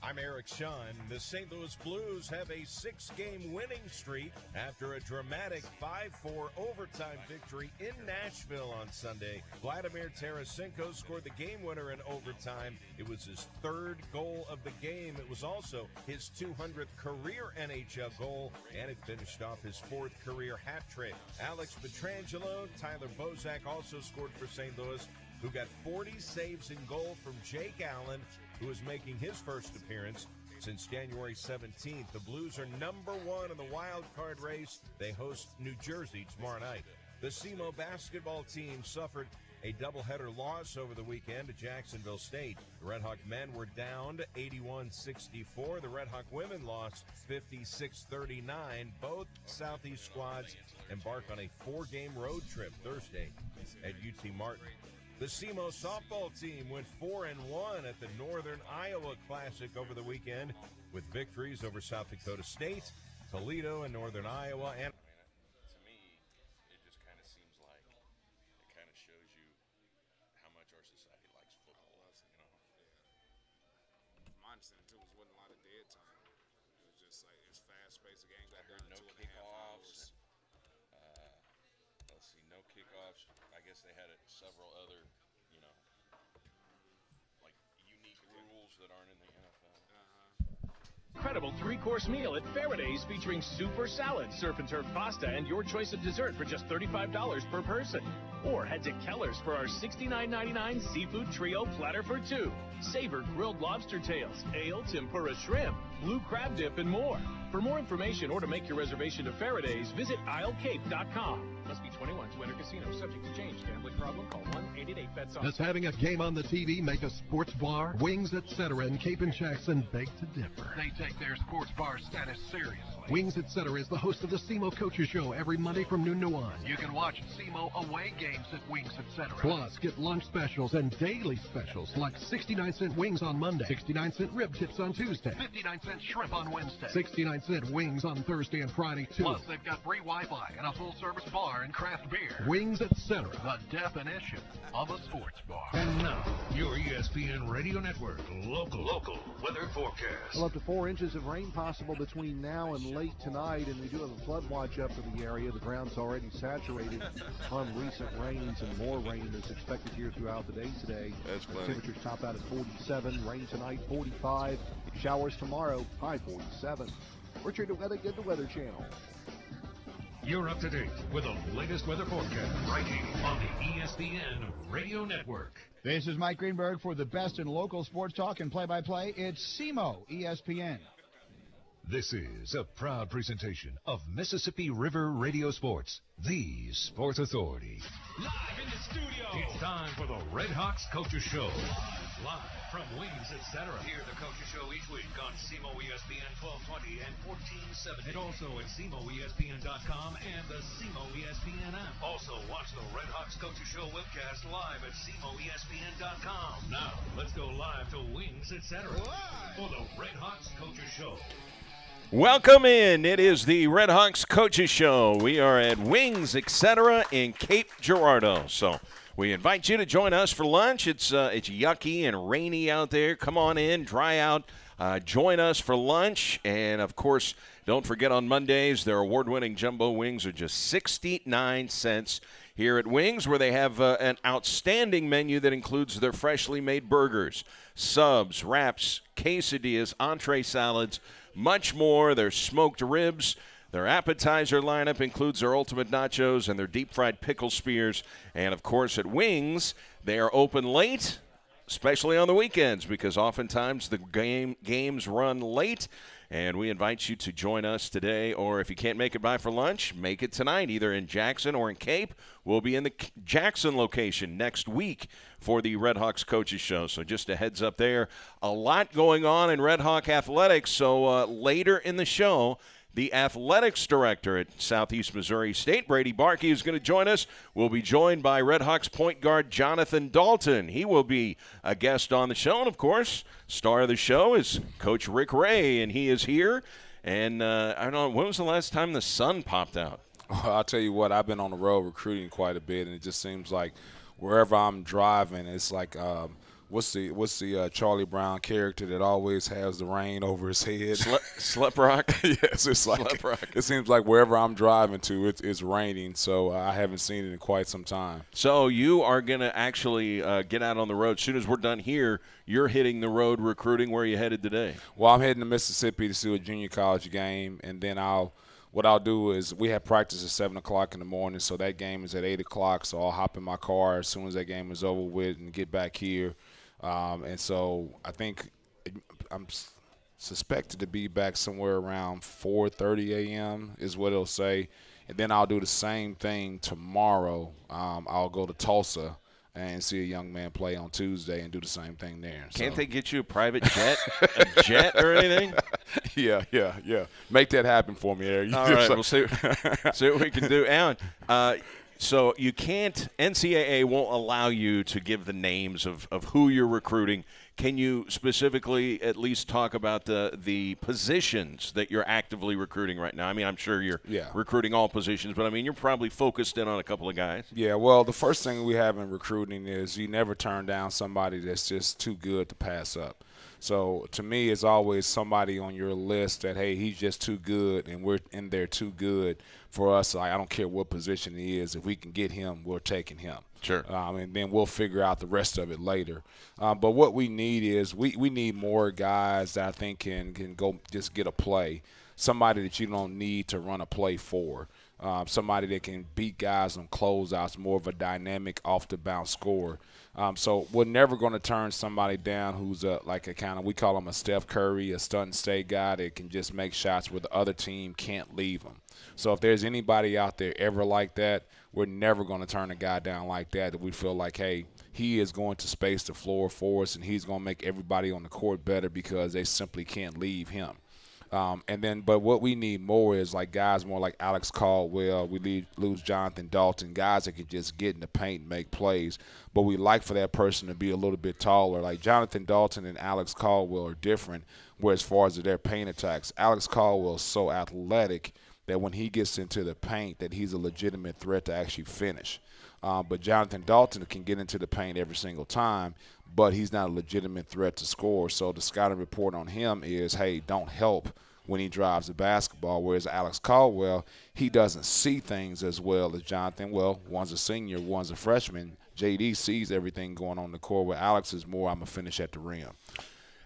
I'm Eric Shun. The St. Louis Blues have a 6-game winning streak after a dramatic 5-4 overtime victory in Nashville on Sunday. Vladimir Tarasenko scored the game winner in overtime. It was his 3rd goal of the game. It was also his 200th career NHL goal, and it finished off his 4th career hat trick. Alex Pietrangelo, Tyler Bozak also scored for St. Louis, who got 40 saves in goal from Jake Allen, who is making his first appearance since January 17th. The Blues are number 1 in the wild card race. They host New Jersey tomorrow night. The SEMO basketball team suffered a doubleheader loss over the weekend to Jacksonville State. The Red Hawk men were downed 81-64. The Red Hawk women lost 56-39. Both Southeast squads embark on a 4-game road trip Thursday at UT Martin. The SEMO softball team went 4-1 at the Northern Iowa Classic over the weekend with victories over South Dakota State, Toledo, and Northern Iowa. And to me, it just kind of seems like it kind of shows you how much our society likes football. You know, my understanding too was wasn't a lot of dead time. It was just like it's fast-paced. The game got done in no 2.5 kickoffs. hours. Let's see, no kickoffs. I guess they had several other, you know, like unique rules that aren't in the NFL. Incredible 3-course meal at Faraday's featuring super salad, surf and turf pasta, and your choice of dessert for just $35 per person. Or head to Keller's for our $69.99 seafood trio platter for 2. Savor grilled lobster tails, ale, tempura shrimp, blue crab dip, and more. For more information or to make your reservation to Faraday's, visit islecape.com. Must be 21 to enter casino. Subject to change. Gambling problem? Call 1-888-BETS-OFF. Does having a game on the TV make a sports bar? Wings, etc. in Cape and Jackson beg to differ. They take their sports bar status seriously. Wings, etc. is the host of the SEMO Coaches Show every Monday from noon to 1. You can watch SEMO away games at Wings, etc. Plus, get lunch specials and daily specials like 69-cent wings on Monday, 69-cent rib tips on Tuesday, 59-cent shrimp on Wednesday, 69-cent wings on Thursday and Friday, too. Plus, they've got free Wi-Fi and a full-service bar and craft beer. Wings, etc. The definition of a sports bar. And now, your ESPN Radio Network local weather forecast. Well, up to 4 inches of rain possible between now and late tonight, and we do have a flood watch up for the area. The ground's already saturated on recent rains, and more rain is expected here throughout the day today. That's plenty. Temperatures top out at 47, rain tonight 45, showers tomorrow, high 47. We're trying to get the Weather Channel. You're up to date with the latest weather forecast right here on the ESPN Radio Network. This is Mike Greenberg for the best in local sports talk and play-by-play. It's SEMO ESPN. This is a proud presentation of Mississippi River Radio Sports, the sports authority. Live in the studio. It's time for the Red Hawks Coaches Show. Live from Wings, etc. Hear the Coaches Show each week on SEMO ESPN 1220 and 1470. And also at SEMOESPN.com and the SEMO ESPN app. Also, watch the Red Hawks Coaches Show webcast live at SEMOESPN.com. Now, let's go live to Wings, etc. for the Red Hawks Coaches Show. welcome in. It is the Red Hawks Coaches Show. We are at Wings, etc. in Cape Girardeau. So we invite you to join us for lunch. It's yucky and rainy out there. Come on in, dry out. Join us for lunch. And, of course, don't forget on Mondays, their award-winning jumbo wings are just 69 cents here at Wings, where they have an outstanding menu that includes their freshly made burgers, subs, wraps, quesadillas, entree salads, much more. Their smoked ribs. Their appetizer lineup includes their ultimate nachos and their deep-fried pickle spears. And, of course, at Wings, they are open late, especially on the weekends, because oftentimes the games run late. And we invite you to join us today, or if you can't make it by for lunch, make it tonight, either in Jackson or in Cape. We'll be in the Jackson location next week for the Red Hawks Coaches Show. So just a heads up there. A lot going on in Red Hawk athletics. So later in the show, the athletics director at Southeast Missouri State, Brady Barkey, is going to join us. We'll be joined by Red Hawks point guard Jonathan Dalton. He will be a guest on the show. And, of course, star of the show is Coach Rick Ray, and he is here. And I don't know, when was the last time the sun popped out? Well, I'll tell you what, I've been on the road recruiting quite a bit, and it just seems like wherever I'm driving, it's like what's the Charlie Brown character that always has the rain over his head? Slep Rock? Yes, it's like Slep Rock. It seems like wherever I'm driving to, it's raining, so I haven't seen it in quite some time. So you are going to actually get out on the road. As soon as we're done here, you're hitting the road recruiting. Where are you headed today? Well, I'm heading to Mississippi to see a junior college game, and then what I'll do is we have practice at 7 o'clock in the morning, so that game is at 8 o'clock, so I'll hop in my car as soon as that game is over with and get back here. And so I think I'm suspected to be back somewhere around 4:30 a.m. is what it'll say. And then I'll do the same thing tomorrow. I'll go to Tulsa and see a young man play on Tuesday and do the same thing there. Can't they get you a private jet, a jet or anything? Yeah. Make that happen for me, Eric. All right, we'll see what we can do. Alan, so you can't – NCAA won't allow you to give the names of who you're recruiting. Can you specifically at least talk about the positions that you're actively recruiting right now? I mean, I'm sure you're recruiting all positions, but, I mean, you're probably focused in on a couple of guys. Yeah, well, the first thing we have in recruiting is you never turn down somebody that's just too good to pass up. So to me, it's always somebody on your list that, hey, he's just too good and we're in there too good for us. Like, I don't care what position he is. If we can get him, we're taking him. Sure. And then we'll figure out the rest of it later. But what we need is we need more guys that I think can go just get a play, somebody that you don't need to run a play for. Somebody that can beat guys on closeouts, more of a dynamic off-the-bounce scorer. So we're never going to turn somebody down who's we call him a Steph Curry, a stunt state guy that can just make shots where the other team can't leave him. So if there's anybody out there ever like that, we're never going to turn a guy down like that we feel like, hey, he is going to space the floor for us and he's going to make everybody on the court better because they simply can't leave him. But what we need more is like guys more like Alex Caldwell. We lose Jonathan Dalton, guys that can just get in the paint and make plays. But we like for that person to be a little bit taller. Like Jonathan Dalton and Alex Caldwell are different, where as far as their paint attacks, Alex Caldwell is so athletic that when he gets into the paint that he's a legitimate threat to actually finish. But Jonathan Dalton can get into the paint every single time, but he's not a legitimate threat to score. So the scouting report on him is, hey, don't help when he drives the basketball, whereas Alex Caldwell, he doesn't see things as well as Jonathan. Well, one's a senior, one's a freshman. JD sees everything going on in the court, where Alex is more, I'm going to finish at the rim.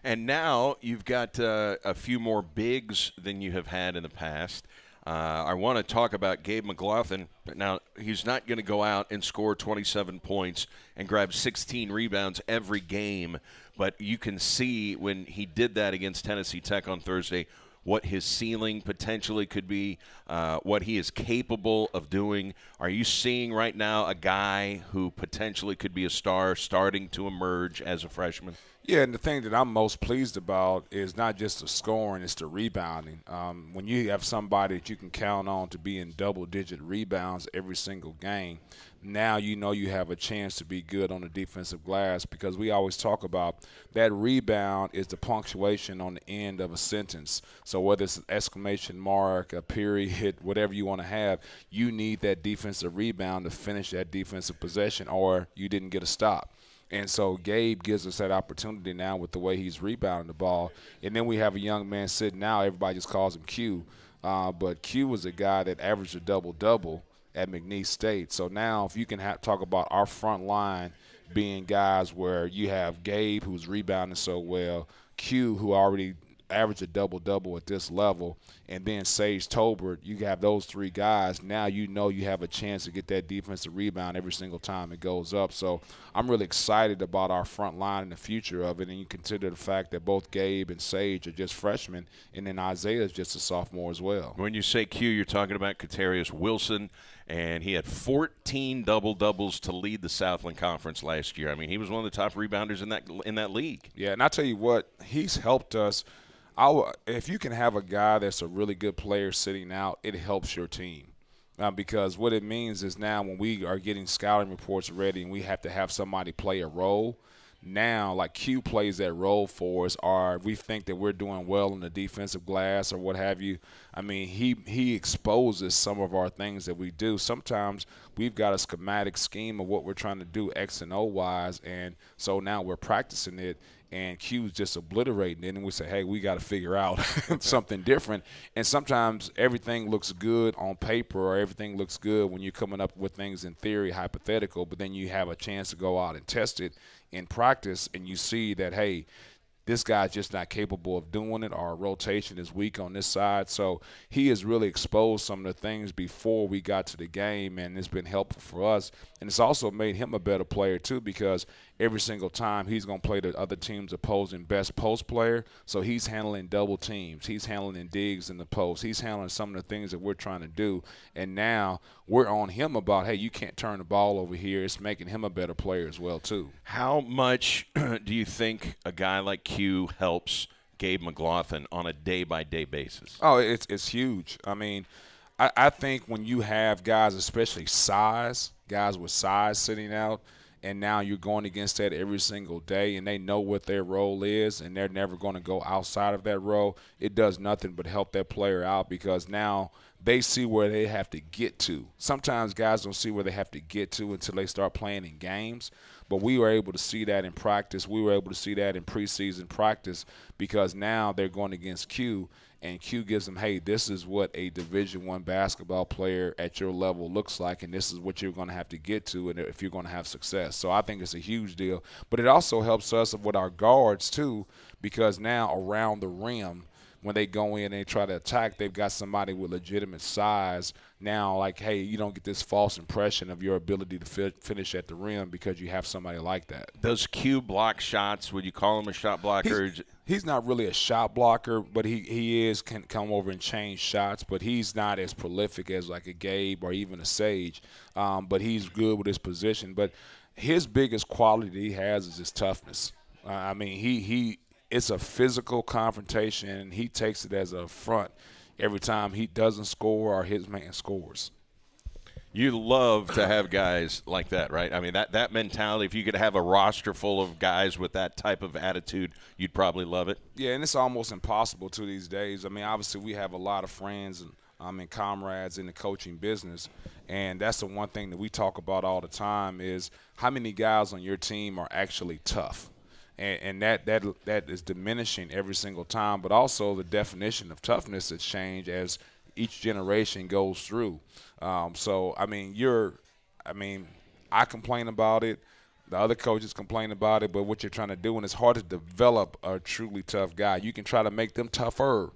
And now you've got a few more bigs than you have had in the past. I want to talk about Gabe McLaughlin. Now, he's not going to go out and score 27 points and grab 16 rebounds every game, but you can see when he did that against Tennessee Tech on Thursday what his ceiling potentially could be, what he is capable of doing. Are you seeing right now a guy who potentially could be a star starting to emerge as a freshman? Yeah, and the thing that I'm most pleased about is not just the scoring, it's the rebounding. When you have somebody that you can count on to be in double-digit rebounds every single game, now you know you have a chance to be good on the defensive glass, because we always talk about that rebound is the punctuation on the end of a sentence. So whether it's an exclamation mark, a period, whatever you want to have, you need that defensive rebound to finish that defensive possession, or you didn't get a stop. And so Gabe gives us that opportunity now with the way he's rebounding the ball. And then we have a young man sitting now. Everybody just calls him Q. But Q was a guy that averaged a double-double at McNeese State. So now if you can talk about our front line being guys where you have Gabe, who's rebounding so well, Q, who already averaged a double-double at this level, and then Sage Tolbert, you have those three guys. Now you know you have a chance to get that defensive rebound every single time it goes up. So I'm really excited about our front line and the future of it, and you consider the fact that both Gabe and Sage are just freshmen, and then Isaiah is just a sophomore as well. When you say Q, you're talking about Katarius Wilson, and he had 14 double-doubles to lead the Southland Conference last year. I mean, he was one of the top rebounders in that league. Yeah, and I tell you what, he's helped us. If you can have a guy that's a really good player sitting out, it helps your team. Because what it means is now when we are getting scouting reports ready and we have to have somebody play a role, now, like Q plays that role for us, or we think that we're doing well in the defensive glass or what have you. I mean, he exposes some of our things that we do. Sometimes we've got a schematic scheme of what we're trying to do X and O wise, and so now we're practicing it, and Q's just obliterating it, and we say, hey, we got to figure out something different. And sometimes everything looks good on paper, or everything looks good when you're coming up with things in theory, hypothetical, but then you have a chance to go out and test it in practice, and you see that, hey, this guy's just not capable of doing it. Our rotation is weak on this side. So he has really exposed some of the things before we got to the game, and it's been helpful for us. And it's also made him a better player, too, because every single time he's going to play the other team's opposing best post player. So he's handling double teams. He's handling digs in the post. He's handling some of the things that we're trying to do. And now we're on him about, hey, you can't turn the ball over here. It's making him a better player as well, too. How much do you think a guy like Q helps Gabe McLaughlin on a day-by-day basis? Oh, it's huge. I mean, I think when you have guys, especially guys with size sitting out, and now you're going against that every single day, and they know what their role is, and they're never going to go outside of that role, it does nothing but help that player out, because now they see where they have to get to. Sometimes guys don't see where they have to get to until they start playing in games, but we were able to see that in practice. We were able to see that in preseason practice, because now they're going against Q, and Q gives them, hey, this is what a Division I basketball player at your level looks like, and this is what you're going to have to get to and if you're going to have success. So I think it's a huge deal. But it also helps us with our guards, too, because now around the rim, when they go in and they try to attack, they've got somebody with legitimate size. Now, like, hey, you don't get this false impression of your ability to finish at the rim because you have somebody like that. Does Q block shots? Would you call him a shot blocker? He's not really a shot blocker, but he can come over and change shots, but he's not as prolific as like a Gabe or even a Sage, but he's good with his position. But his biggest quality he has is his toughness. I mean, it's a physical confrontation, and he takes it as a affront every time he doesn't score or his man scores. You love to have guys like that, right? I mean, that mentality, if you could have a roster full of guys with that type of attitude, you'd probably love it. Yeah, and it's almost impossible to these days. I mean, obviously we have a lot of friends and comrades in the coaching business, and that's the one thing that we talk about all the time is how many guys on your team are actually tough. And that is diminishing every single time, but also the definition of toughness has changed as each generation goes through. So, I mean, I complain about it. The other coaches complain about it, but what you're trying to do, and it's hard to develop a truly tough guy. You can try to make them tougher,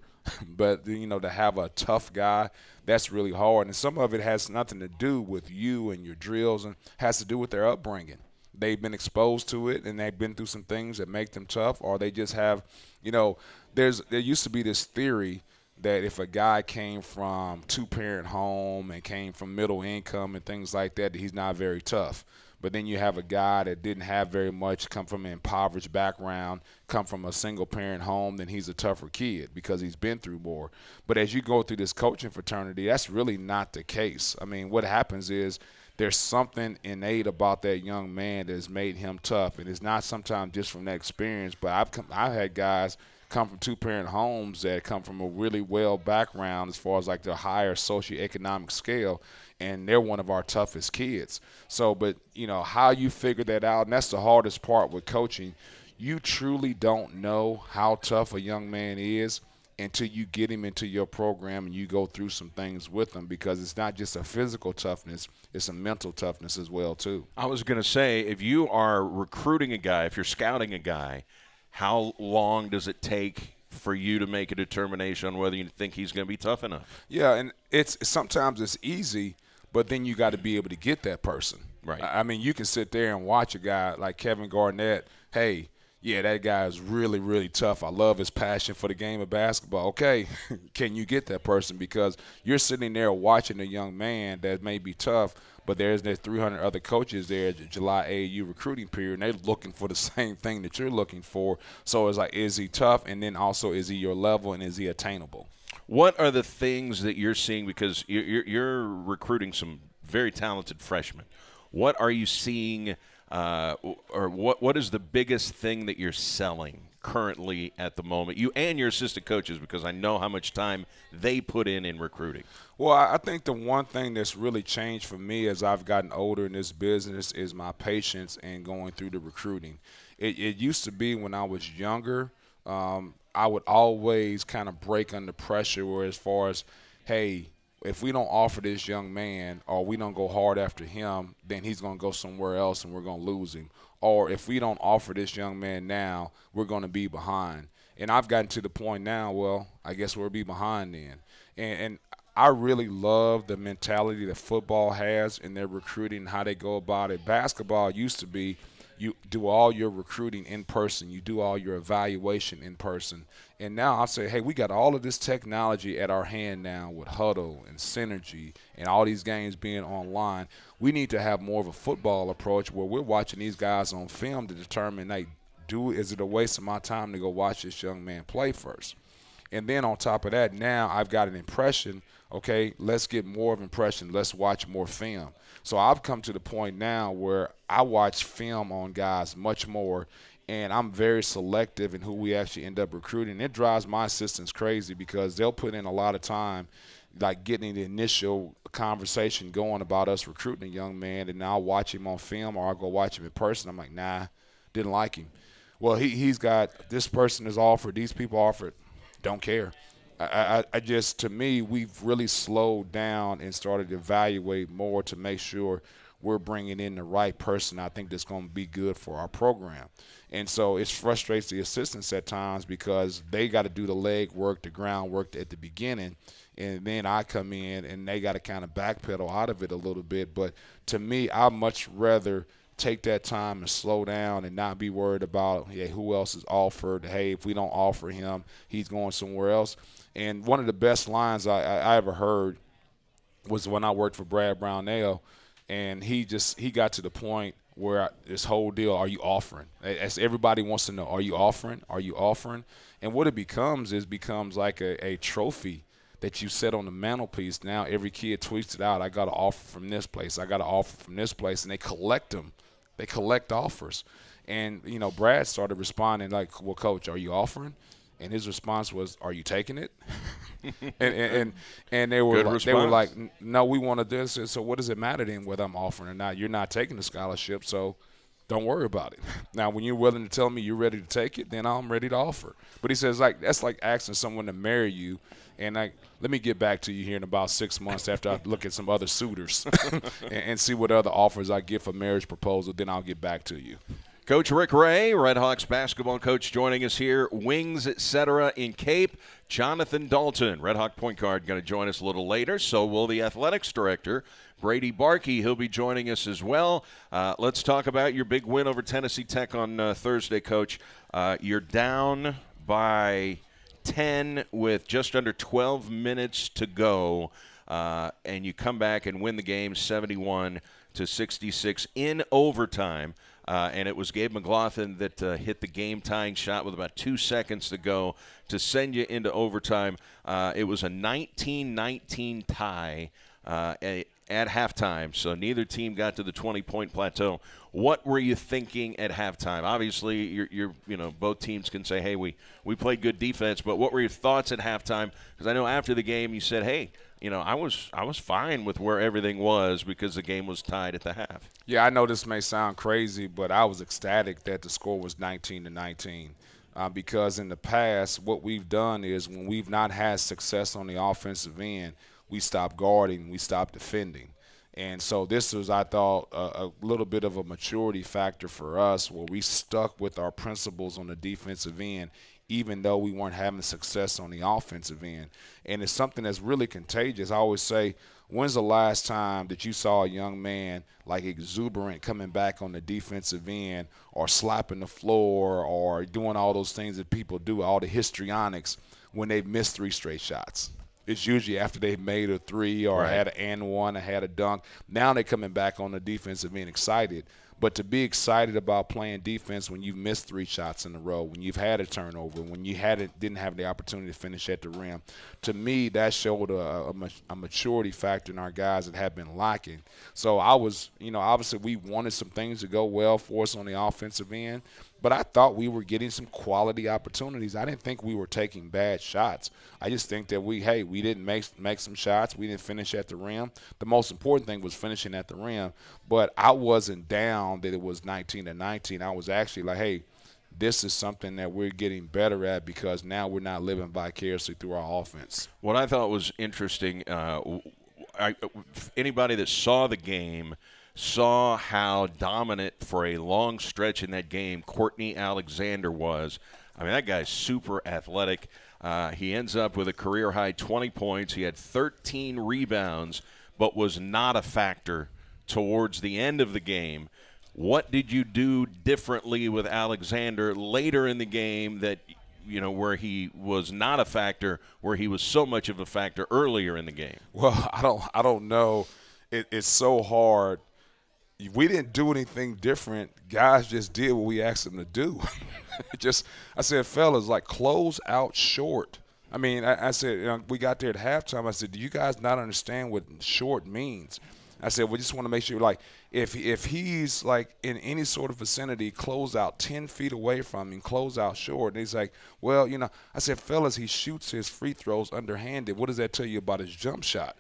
but, to have a tough guy, that's really hard. And some of it has nothing to do with you and your drills and has to do with their upbringing. They've been exposed to it, and they've been through some things that make them tough, or they just have, there used to be this theory that if a guy came from two-parent home and came from middle income and things like that, he's not very tough. But then you have a guy that didn't have very much, come from an impoverished background, come from a single-parent home, then he's a tougher kid because he's been through more. But as you go through this coaching fraternity, that's really not the case. I mean, what happens is there's something innate about that young man that has made him tough. And it's not sometimes just from that experience, but I've had guys come from two-parent homes that come from a really well background as far as like the higher socioeconomic scale, and they're one of our toughest kids. So, but, how you figure that out, and that's the hardest part with coaching, you truly don't know how tough a young man is until you get him into your program and you go through some things with him, because it's not just a physical toughness, it's a mental toughness as well too. I was going to say, if you are recruiting a guy, if you're scouting a guy, how long does it take for you to make a determination on whether you think he's going to be tough enough? Yeah, and sometimes it's easy, but then you got to be able to get that person. Right. I mean, you can sit there and watch a guy like Kevin Garnett, hey, yeah, that guy is really, really tough. I love his passion for the game of basketball. Okay, can you get that person? Because you're sitting there watching a young man that may be tough, but there's 300 other coaches there at the July AAU recruiting period, and they're looking for the same thing that you're looking for. So it's like, is he tough? And then also, is he your level, and is he attainable? What are the things that you're seeing? Because you're recruiting some very talented freshmen. What are you seeing or what is the biggest thing that you're selling currently at the moment, you and your assistant coaches, because I know how much time they put in recruiting? Well, I think the one thing that's really changed for me as I've gotten older in this business is my patience and going through the recruiting. It used to be when I was younger, I would always kind of break under pressure, where as far as, hey, if we don't offer this young man or we don't go hard after him, then he's going to go somewhere else and we're going to lose him. Or if we don't offer this young man now, we're going to be behind. And I've gotten to the point now, well, I guess we'll be behind then. And I really love the mentality that football has in their recruiting and how they go about it. Basketball used to be, you do all your recruiting in person. You do all your evaluation in person. And now I say, hey, we got all of this technology at our hand now with Huddle and Synergy and all these games being online. We need to have more of a football approach where we're watching these guys on film to determine, hey, is it a waste of my time to go watch this young man play first? And then on top of that, now I've got an impression, okay, let's get more of an impression. Let's watch more film. So I've come to the point now where I watch film on guys much more, and I'm very selective in who we actually end up recruiting. It drives my assistants crazy because they'll put in a lot of time, like getting the initial conversation going about us recruiting a young man, and I'll watch him on film or I'll go watch him in person. I'm like, nah, didn't like him. Well, he's got this person is offered, these people offered, don't care. I just, to me, we've really slowed down and started to evaluate more to make sure we're bringing in the right person I think that's going to be good for our program. And so it frustrates the assistants at times because they got to do the leg work, the groundwork at the beginning, and then I come in and they got to kind of backpedal out of it a little bit. But to me, I'd much rather take that time and slow down and not be worried about, hey, who else is offered. Hey, if we don't offer him, he's going somewhere else. And one of the best lines I ever heard was when I worked for Brad Brownell, and he got to the point where this whole deal, are you offering? As everybody wants to know, are you offering? Are you offering? And what it becomes like a trophy that you set on the mantelpiece. Now every kid tweets it out. I got an offer from this place. I got an offer from this place, and they collect them. They collect offers. And, you know, Brad started responding like, well, Coach, are you offering? And his response was, are you taking it? and they were like, no, we want to do this. So what does it matter then whether I'm offering or not? You're not taking the scholarship, so don't worry about it. Now, when you're willing to tell me you're ready to take it, then I'm ready to offer. But he says, like, that's like asking someone to marry you. And, like, let me get back to you here in about 6 months after I look at some other suitors and see what other offers I get for marriage proposal. Then I'll get back to you. Coach Rick Ray, Red Hawks basketball coach, joining us here. Wings, etc. in Cape. Jonathan Dalton, Red Hawk point guard, going to join us a little later. So will the athletics director, Brady Barkey. He'll be joining us as well. Let's talk about your big win over Tennessee Tech on Thursday, Coach. You're down by 10 with just under 12 minutes to go, and you come back and win the game 71-66 in overtime. And it was Gabe McLaughlin that hit the game-tying shot with about 2 seconds to go to send you into overtime. It was a 19-19 tie at halftime, so neither team got to the 20-point plateau. What were you thinking at halftime? Obviously, you're both teams can say, hey, we played good defense, but what were your thoughts at halftime? Because I know after the game you said, hey, I was fine with where everything was because the game was tied at the half. Yeah, I know this may sound crazy, but I was ecstatic that the score was 19-19 because in the past what we've done is when we've not had success on the offensive end, we stopped guarding, we stopped defending. And so this was, I thought, a little bit of a maturity factor for us where we stuck with our principles on the defensive end even though we weren't having success on the offensive end. And it's something that's really contagious. I always say, when's the last time that you saw a young man like exuberant coming back on the defensive end or slapping the floor or doing all those things that people do, all the histrionics, when they've missed 3 straight shots? It's usually after they've made a 3 or had an and one or had a dunk. Now they're coming back on the defensive end excited. But to be excited about playing defense when you've missed 3 shots in a row, when you've had a turnover, when you didn't have the opportunity to finish at the rim, to me that showed a maturity factor in our guys that have been lacking. So I was, obviously we wanted some things to go well for us on the offensive end, but I thought we were getting some quality opportunities. I didn't think we were taking bad shots. I just think that we didn't make some shots. We didn't finish at the rim. The most important thing was finishing at the rim. But I wasn't down that it was 19-19. I was actually like, hey, this is something that we're getting better at because now we're not living vicariously through our offense. What I thought was interesting, anybody that saw the game saw how dominant for a long stretch in that game Courtney Alexander was. I mean, that guy's super athletic. He ends up with a career-high 20 points. He had 13 rebounds, but was not a factor towards the end of the game. What did you do differently with Alexander later in the game that, where he was not a factor, where he was so much of a factor earlier in the game? Well, I don't know. It's so hard. We didn't do anything different. Guys just did what we asked them to do. I said, fellas, close out short. I mean, I said, we got there at halftime. I said, do you guys not understand what short means? I said, we just want to make sure, if he's, in any sort of vicinity, close out 10 feet away from him, close out short. And he's like, well, I said, fellas, he shoots his free throws underhanded. What does that tell you about his jump shot?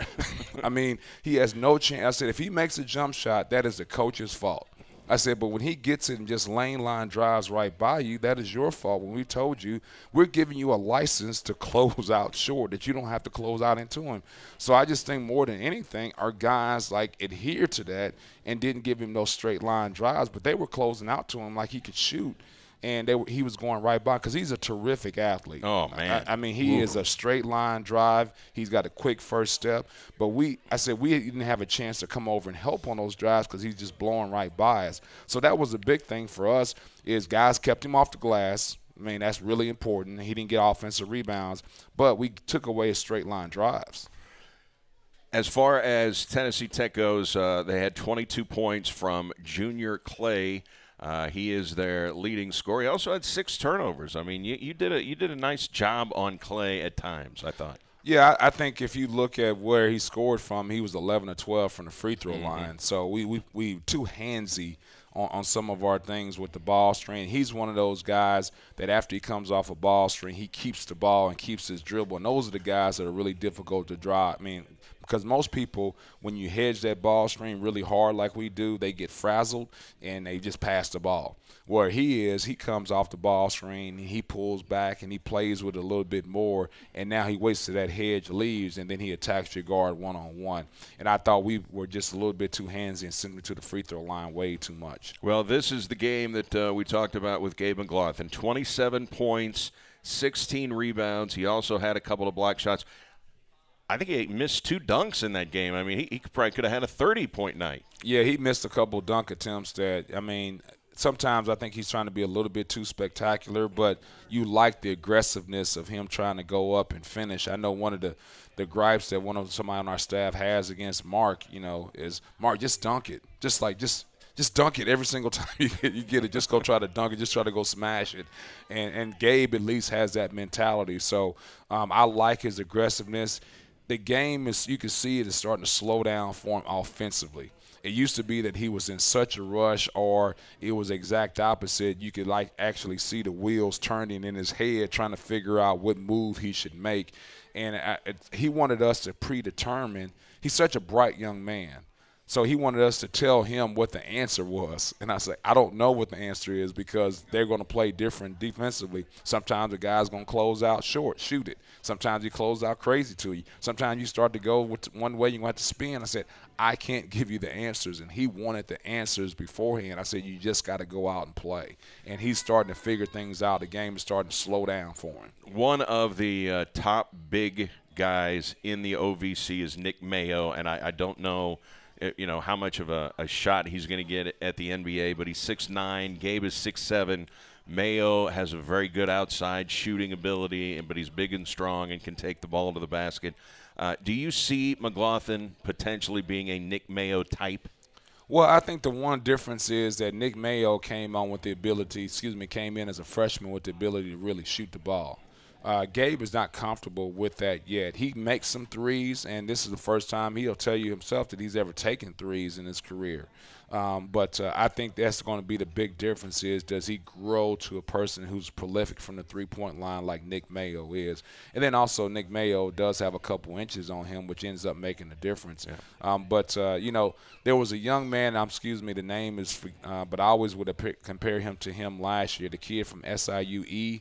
I mean, he has no chance. I said, if he makes a jump shot, that is the coach's fault. I said, but when he gets it and just lane line drives right by you, that is your fault. When we told you, we're giving you a license to close out short, that you don't have to close out into him. So I just think more than anything, our guys adhered to that and didn't give him those straight line drives, but they were closing out to him like he could shoot. And he was going right by because he's a terrific athlete. Oh, man. I mean, he is a straight line drive. He's got a quick first step. But I said we didn't have a chance to come over and help on those drives because he's just blowing right by us. So that was a big thing for us is guys kept him off the glass. I mean, that's really important. He didn't get offensive rebounds. But we took away his straight line drives. As far as Tennessee Tech goes, they had 22 points from Junior Clay. He is their leading scorer. He also had 6 turnovers. I mean, you did a nice job on Clay at times, I thought. Yeah, I think if you look at where he scored from, he was 11 or 12 from the free throw line. So we too handsy on some of our things with the ball screen. He's one of those guys that after he comes off a ball screen, he keeps the ball and keeps his dribble. And those are the guys that are really difficult to drive. I mean, because most people, when you hedge that ball screen really hard like we do, they get frazzled and they just pass the ball. Where he comes off the ball screen, and he pulls back, and he plays with it a little bit more, and now he waits till that hedge leaves, and then he attacks your guard one-on-one. And I thought we were just a little bit too handsy and sent him to the free throw line way too much. Well, this is the game that we talked about with Gabe McLaughlin. 27 points, 16 rebounds. He also had a couple of block shots. I think he missed 2 dunks in that game. I mean, he probably could have had a 30-point night. Yeah, he missed a couple dunk attempts that, I mean – sometimes I think he's trying to be a little bit too spectacular, but you like the aggressiveness of him trying to go up and finish. I know one of the gripes that somebody on our staff has against Mark, is, Mark, just dunk it. Just dunk it every single time you get it. Just go try to dunk it. Just try to go smash it. And Gabe at least has that mentality. So I like his aggressiveness. The game you can see it is starting to slow down for him offensively. It used to be that he was in such a rush, or it was exact opposite. You could actually see the wheels turning in his head, trying to figure out what move he should make. And he wanted us to predetermine. He's such a bright young man. So he wanted us to tell him what the answer was. And I said, I don't know what the answer is because they're going to play different defensively. Sometimes the guy's going to close out short, shoot it. Sometimes he closes out crazy to you. Sometimes you start to go with one way, you're going to have to spin. I said, I can't give you the answers. And he wanted the answers beforehand. I said, you just got to go out and play. And he's starting to figure things out. The game is starting to slow down for him. One of the top big guys in the OVC is Nick Mayo, and I don't know – how much of a shot he's going to get at the NBA, but he's 6'9". Gabe is 6'7". Mayo has a very good outside shooting ability, but he's big and strong and can take the ball to the basket. Do you see McLaughlin potentially being a Nick Mayo type? Well, I think the one difference is that Nick Mayo came in as a freshman with the ability to really shoot the ball. Gabe is not comfortable with that yet. He makes some threes, and this is the first time he'll tell you himself that he's ever taken threes in his career. But I think that's going to be the big difference is, does he grow to a person who's prolific from the three-point line like Nick Mayo is? And then also Nick Mayo does have a couple inches on him, which ends up making a difference. Yeah. You know, there was a young man, the name is, but I always would compare him to him last year, the kid from SIUE.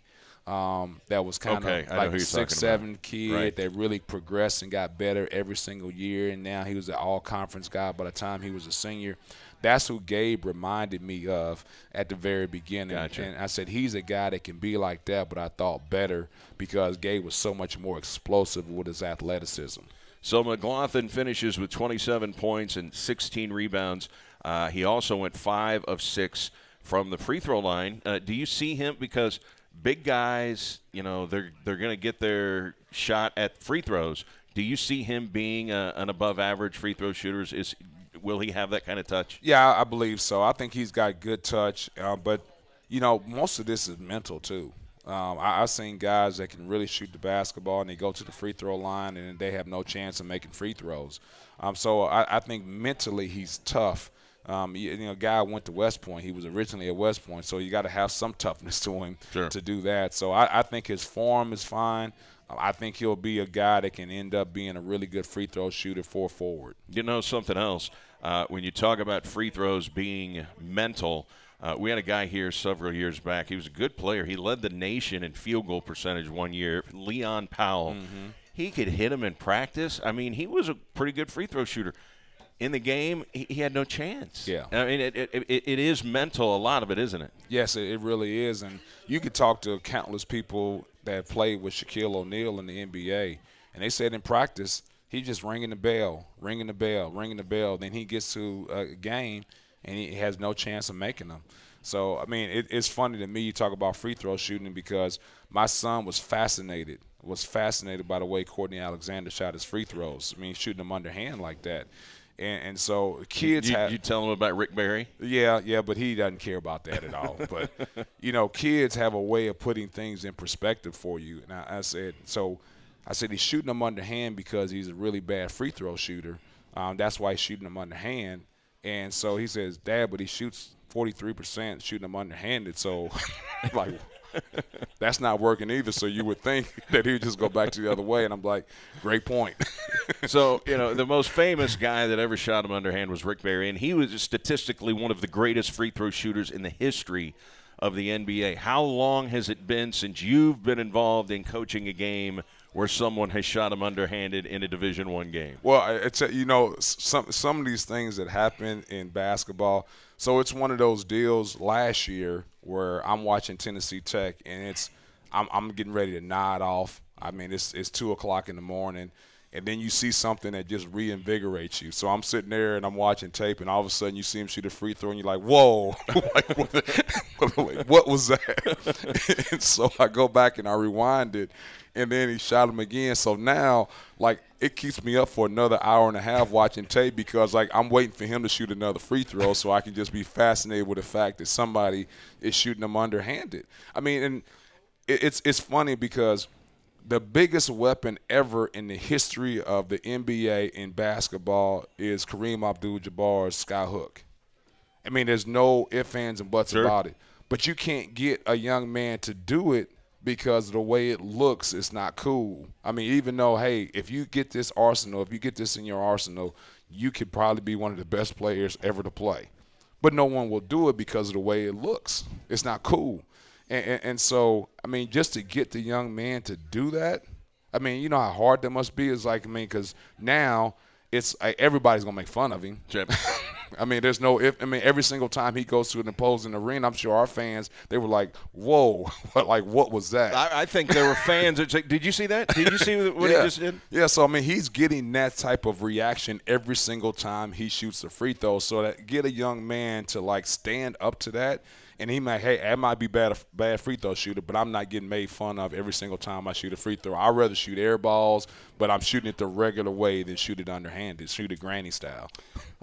That was kind of like a 6'7" kid that really progressed and got better every single year, and now he was an all-conference guy by the time he was a senior. That's who Gabe reminded me of at the very beginning. Gotcha. And I said he's a guy that can be like that, but I thought better because Gabe was so much more explosive with his athleticism. So McLaughlin finishes with 27 points and 16 rebounds. He also went 5 of 6 from the free throw line. Do you see him, because big guys, you know, they're going to get their shot at free throws. Do you see him being an above-average free throw shooter? Will he have that kind of touch? Yeah, I believe so. I think he's got good touch, but, you know, most of this is mental too. I've seen guys that can really shoot the basketball and they go to the free throw line and they have no chance of making free throws. So I think mentally he's tough. You know, a guy went to West Point. He was originally at West Point, so you got to have some toughness to him to do that. So I think his form is fine. I think he'll be a guy that can end up being a really good free throw shooter for forward. You know something else? When you talk about free throws being mental, we had a guy here several years back. He was a good player. He led the nation in field goal percentage one year, Leon Powell. Mm-hmm. He could hit him in practice. I mean, he was a pretty good free throw shooter. In the game, he had no chance. Yeah. I mean, it is mental, a lot of it, isn't it? Yes, it really is. And you could talk to countless people that played with Shaquille O'Neal in the NBA, and they said in practice he's just ringing the bell. Then he gets to a game, and he has no chance of making them. So, I mean, it's funny to me you talk about free throw shooting because my son was fascinated by the way Courtney Alexander shot his free throws. I mean, shooting them underhand like that. And so kids you tell them about Rick Barry? Yeah, but he doesn't care about that at all. But, you know, kids have a way of putting things in perspective for you. And I said he's shooting them underhand because he's a really bad free throw shooter. That's why he's shooting them underhand. And so he says, Dad, but he shoots 43% shooting them underhanded. So, like, that's not working either. So you would think that he would just go back to the other way. And I'm like, great point. So, you know, the most famous guy that ever shot him underhand was Rick Barry, and he was statistically one of the greatest free throw shooters in the history of the NBA. How long has it been since you've been involved in coaching a game where someone has shot him underhanded in a Division I game? Well, it's you know, some of these things that happen in basketball. So it's one of those deals last year where I'm watching Tennessee Tech, and I'm getting ready to nod off. I mean, it's 2 o'clock in the morning. And then you see something that just reinvigorates you. So I'm sitting there and I'm watching tape, and all of a sudden you see him shoot a free throw, and you're like, whoa, like, what was that? And so I go back and I rewind it, and then he shot him again. So now, like, it keeps me up for another hour and a half watching tape because, like, I'm waiting for him to shoot another free throw so I can just be fascinated with the fact that somebody is shooting them underhanded. I mean, and it's funny because the biggest weapon ever in the history of the NBA in basketball is Kareem Abdul-Jabbar's skyhook. I mean, there's no ifs, ands, and buts about it. But you can't get a young man to do it because the way it looks is not cool. I mean, even though, hey, if you get this in your arsenal, you could probably be one of the best players ever to play. But no one will do it because of the way it looks. It's not cool. And so, I mean, just to get the young man to do that, I mean, you know how hard that must be? It's like, I mean, because now it's like everybody's going to make fun of him. I mean, there's no if. I mean, every single time he goes to an opposing arena, I'm sure our fans, they were like, whoa, like, what was that? I think there were fans that said, did you see that? Did you see what he just did? Yeah, so, I mean, he's getting that type of reaction every single time he shoots a free throw. So that get a young man to, like, stand up to that And he might, hey, I might be bad free throw shooter, but I'm not getting made fun of every single time I shoot a free throw. I'd rather shoot air balls, but I'm shooting it the regular way than shoot it underhanded, shoot it granny style.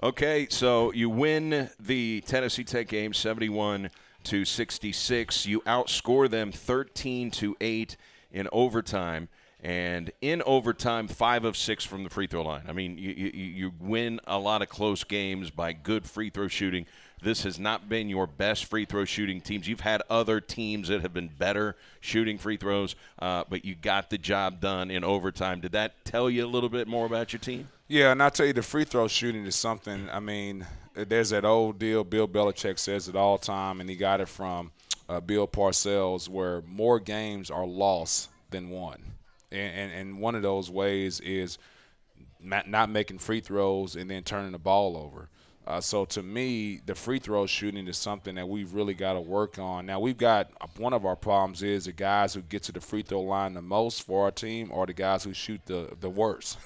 Okay, so you win the Tennessee Tech game 71-66. You outscore them 13-8 in overtime. And in overtime, 5 of 6 from the free throw line. I mean, you win a lot of close games by good free throw shooting. This has not been your best free throw shooting teams. You've had other teams that have been better shooting free throws, but you got the job done in overtime. Did that tell you a little bit more about your team? Yeah, and I'll tell you, the free throw shooting is something, I mean, there's that old deal, Bill Belichick says it all the time, and he got it from Bill Parcells, where more games are lost than won. And one of those ways is not making free throws and then turning the ball over. So to me, the free throw shooting is something that we've really got to work on. Now, we've got one of our problems is the guys who get to the free throw line the most for our team are the guys who shoot the worst.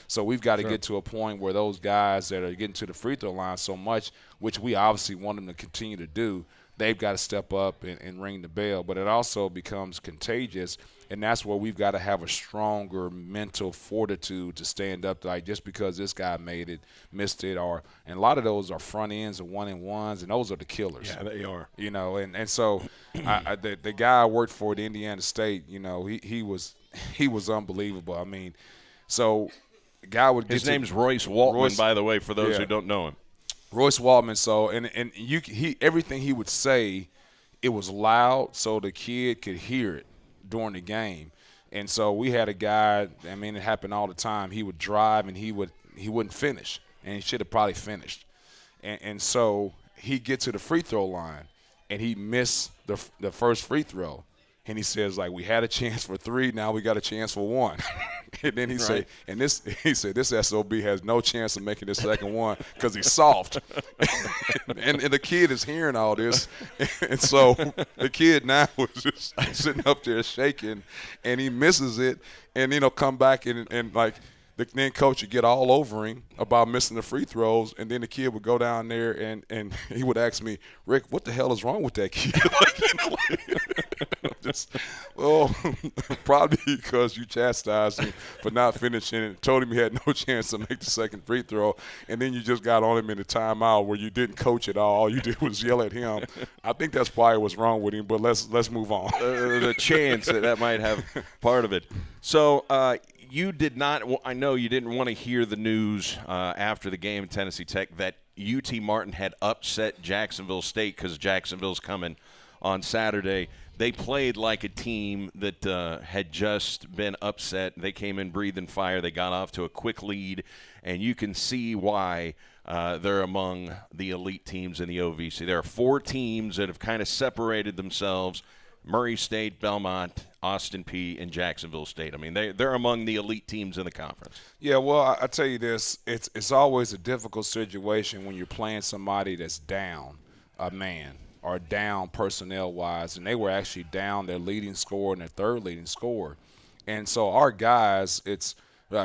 So we've got to get to a point where those guys that are getting to the free throw line so much, which we obviously want them to continue to do, they've got to step up and ring the bell. But it also becomes contagious, and that's where we've got to have a stronger mental fortitude to stand up. Like, just because this guy missed it, and a lot of those are front ends and 1-and-1s, and those are the killers. Yeah, they are. You know, and so the guy I worked for at Indiana State, you know, he was unbelievable. I mean, so the guy would get his name's Royce Waltman, by the way, for those who don't know him. Royce Waltman. So and everything he would say, it was loud so the kid could hear it during the game. And so we had a guy, I mean, it happened all the time. He would drive and he wouldn't finish, and he should have probably finished. And so he'd get to the free throw line and he missed the first free throw. And he says, like, we had a chance for 3, now we got a chance for 1. And then he said, this SOB has no chance of making the second one because he's soft. and the kid is hearing all this. And so the kid now was just sitting up there shaking, and he misses it. And, come back and like, then coach would get all over him about missing the free throws, and then the kid would go down there and he would ask me, Rick, what the hell is wrong with that kid? Probably because you chastised him for not finishing and told him he had no chance to make the second free throw, and then you just got on him in the timeout where you didn't coach at all. All you did was yell at him. I think that's probably what's wrong with him, but let's move on. The chance that might have part of it. So you did not – I know you didn't want to hear the news after the game at Tennessee Tech that UT Martin had upset Jacksonville State because Jacksonville's coming on Saturday. They played like a team that had just been upset. They came in breathing fire. They got off to a quick lead, and you can see why they're among the elite teams in the OVC. There are 4 teams that have kind of separated themselves: Murray State, Belmont, Austin Peay, and Jacksonville State. I mean, they're among the elite teams in the conference. Yeah, well, I tell you this, it's always a difficult situation when you're playing somebody that's down a man or down personnel-wise, and they were actually down their leading scorer and their third leading scorer. And so our guys, it's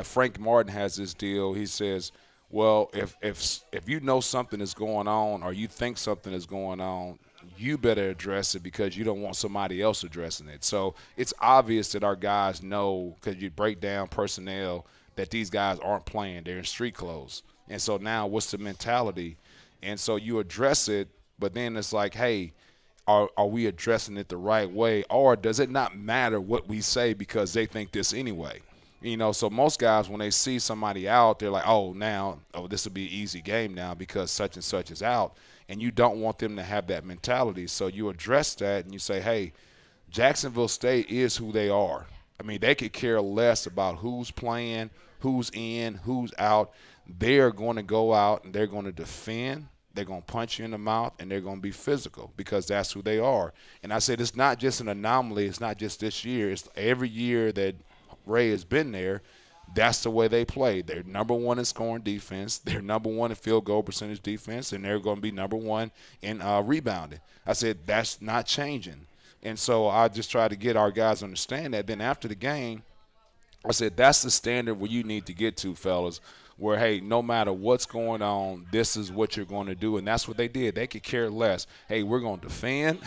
Frank Martin has this deal. He says, well, if you know something is going on or you think something is going on, you better address it because you don't want somebody else addressing it. So it's obvious that our guys know, because you break down personnel, that these guys aren't playing. They're in street clothes. And so now what's the mentality? And so you address it, but then it's like, hey, are we addressing it the right way, or does it not matter what we say because they think this anyway? So most guys, when they see somebody out, they're like, this will be an easy game now because such and such is out. And you don't want them to have that mentality. So you address that and you say, hey, Jacksonville State is who they are. I mean, they could care less about who's playing, who's in, who's out. They're going to go out and they're going to defend. They're going to punch you in the mouth, and they're going to be physical because that's who they are. And I said it's not just an anomaly. It's not just this year. It's every year that Ray has been there. That's the way they play. They're number 1 in scoring defense. They're number 1 in field goal percentage defense, and they're going to be number 1 in rebounding. I said that's not changing. And so I just try to get our guys to understand that. Then after the game, I said that's the standard where you need to get to, fellas. where, hey, no matter what's going on, this is what you're going to do. And that's what they did. They could care less. Hey, we're going to defend,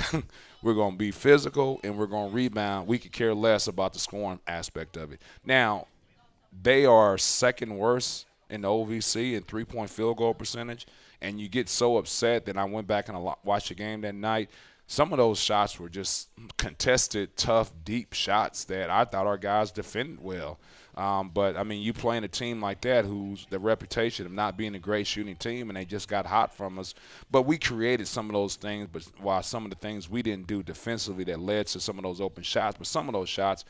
we're going to be physical, and we're going to rebound. We could care less about the scoring aspect of it. Now, they are second worst in the OVC in three-point field goal percentage, and you get so upset that I went back and watched the game that night. Some of those shots were just contested, tough, deep shots that I thought our guys defended well. But, I mean, you playing a team like that who's the reputation of not being a great shooting team, and they just got hot from us. But we created some of those things, but while some of the things we didn't do defensively that led to some of those open shots. But some of those shots,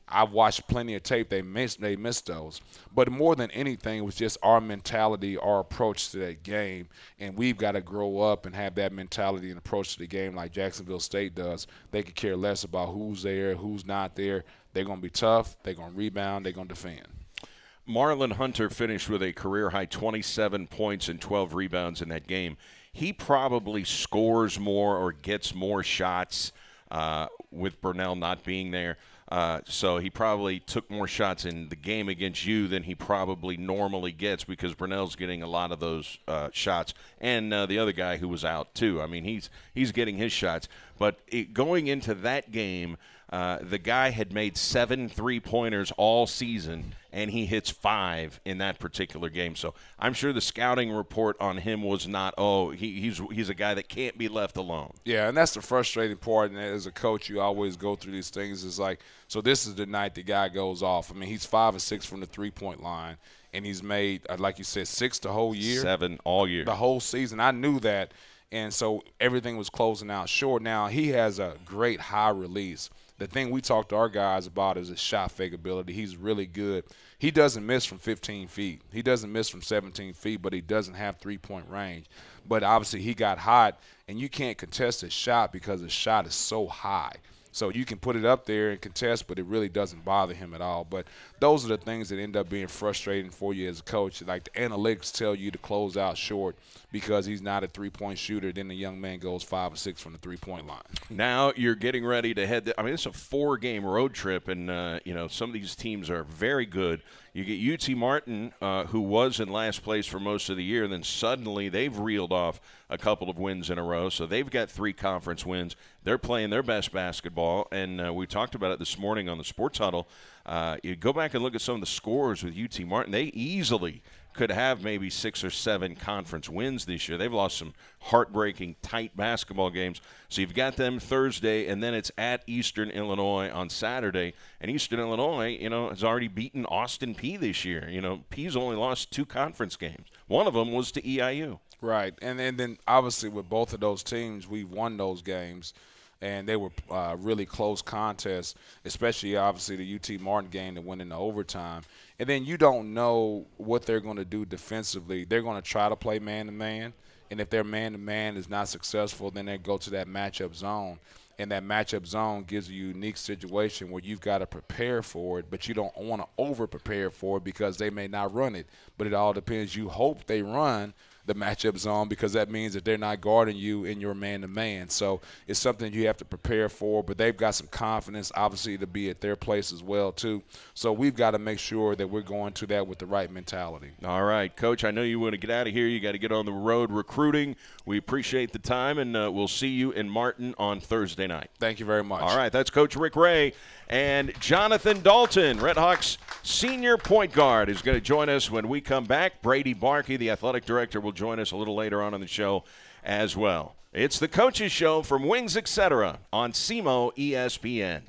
I've watched plenty of tape. They missed those. But more than anything, it was just our mentality, our approach to that game. And we've got to grow up and have that mentality and approach to the game like Jacksonville State does. They could care less about who's there, who's not there. They're going to be tough. They're going to rebound. They're going to defend. Marlon Hunter finished with a career-high 27 points and 12 rebounds in that game. He probably scores more or gets more shots with Burnell not being there. So he probably took more shots in the game against you than he probably normally gets because Burnell's getting a lot of those shots. And the other guy who was out, too. I mean, he's getting his shots. But going into that game, the guy had made 7 3-pointers all season, and he hits 5 in that particular game. So I'm sure the scouting report on him was not, he's a guy that can't be left alone. Yeah, and that's the frustrating part. And as a coach, you always go through these things. It's like, so this is the night the guy goes off. I mean, he's 5 of 6 from the three-point line, and he's made, like you said, 6 the whole year. 7 all year. The whole season. I knew that, and so everything was closing out short. Now, he has a great high release. The thing we talk to our guys about is his shot fake ability. He's really good. He doesn't miss from 15 feet. He doesn't miss from 17 feet, but he doesn't have three-point range. But obviously he got hot, and you can't contest his shot because his shot is so high. So you can put it up there and contest, but it really doesn't bother him at all. But those are the things that end up being frustrating for you as a coach. Like the analytics tell you to close out short because he's not a three-point shooter. Then the young man goes 5 or 6 from the three-point line. Now you're getting ready to head – I mean, it's a 4-game road trip, and, some of these teams are very good. You get UT Martin, who was in last place for most of the year, and then suddenly they've reeled off a couple of wins in a row. So they've got 3 conference wins. They're playing their best basketball, and we talked about it this morning on the Sports Huddle. You go back and look at some of the scores with UT Martin. They easily could have maybe 6 or 7 conference wins this year. They've lost some heartbreaking, tight basketball games. So you've got them Thursday, and then it's at Eastern Illinois on Saturday. And Eastern Illinois, has already beaten Austin Peay this year. Peay's only lost 2 conference games. One of them was to EIU. Right, and then obviously with both of those teams, we won those games. And they were really close contests, especially obviously the UT Martin game that went into overtime. And then you don't know what they're going to do defensively. They're going to try to play man-to-man, and if their man-to-man is not successful, then they go to that matchup zone. And that matchup zone gives you a unique situation where you've got to prepare for it, but you don't want to over-prepare for it because they may not run it. But it all depends. You hope they run the matchup zone because that means that they're not guarding you in your man-to-man. So it's something you have to prepare for, but they've got some confidence, obviously, to be at their place as well, too. So we've got to make sure that we're going to that with the right mentality. All right, Coach, I know you want to get out of here. You got to get on the road recruiting. We appreciate the time, and we'll see you in Martin on Thursday night. Thank you very much. All right, that's Coach Rick Ray. And Jonathan Dalton, Red Hawks senior point guard, is going to join us when we come back. Brady Barkey, the athletic director, will join us a little later on in the show as well. It's the Coaches Show from Wings Etc. on SEMO ESPN.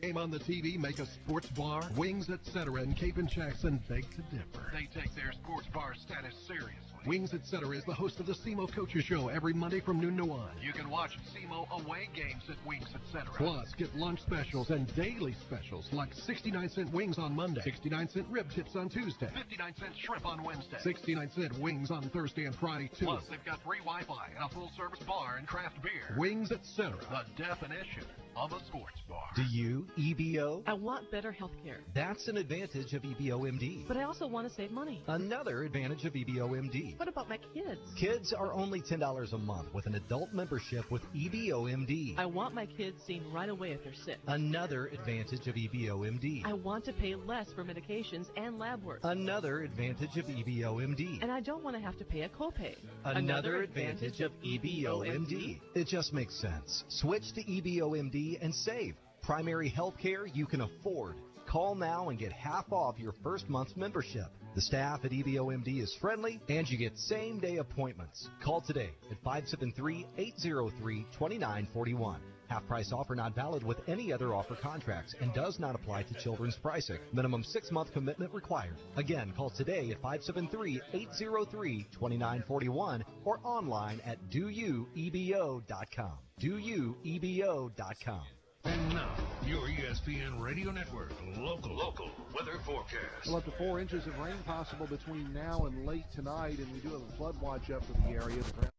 Game on the TV, make a sports bar, Wings Etc. in Cape and Jackson beg to differ. They take their sports bar status seriously. Wings Etc. is the host of the SEMO Coaches Show every Monday from noon to 1. You can watch SEMO away games at Wings Etc. Plus, get lunch specials and daily specials like 69-cent wings on Monday, 69-cent rib tips on Tuesday, 59-cent shrimp on Wednesday, 69-cent wings on Thursday and Friday, too. Plus, they've got free Wi-Fi and a full-service bar and craft beer. Wings Etc. The definition of a sports bar. Do you, EBO? I want better health care. That's an advantage of EBOMD. But I also want to save money. Another advantage of EBOMD. What about my kids? Kids are only $10 a month with an adult membership with EBOMD. I want my kids seen right away if they're sick. Another advantage of EBOMD. I want to pay less for medications and lab work. Another advantage of EBOMD. And I don't want to have to pay a copay. Another advantage of EBOMD. It just makes sense. Switch to EBOMD and save. Primary health care you can afford. Call now and get half off your first month's membership. The staff at EBOMD is friendly, and you get same-day appointments. Call today at 573-803-2941. Half-price offer not valid with any other offer contracts and does not apply to children's pricing. Minimum 6-month commitment required. Again, call today at 573-803-2941 or online at doyouebo.com. doyouebo.com. And now, your ESPN Radio Network local weather forecast. Well, up to 4 inches of rain possible between now and late tonight, and we do have a flood watch up for the area. The ground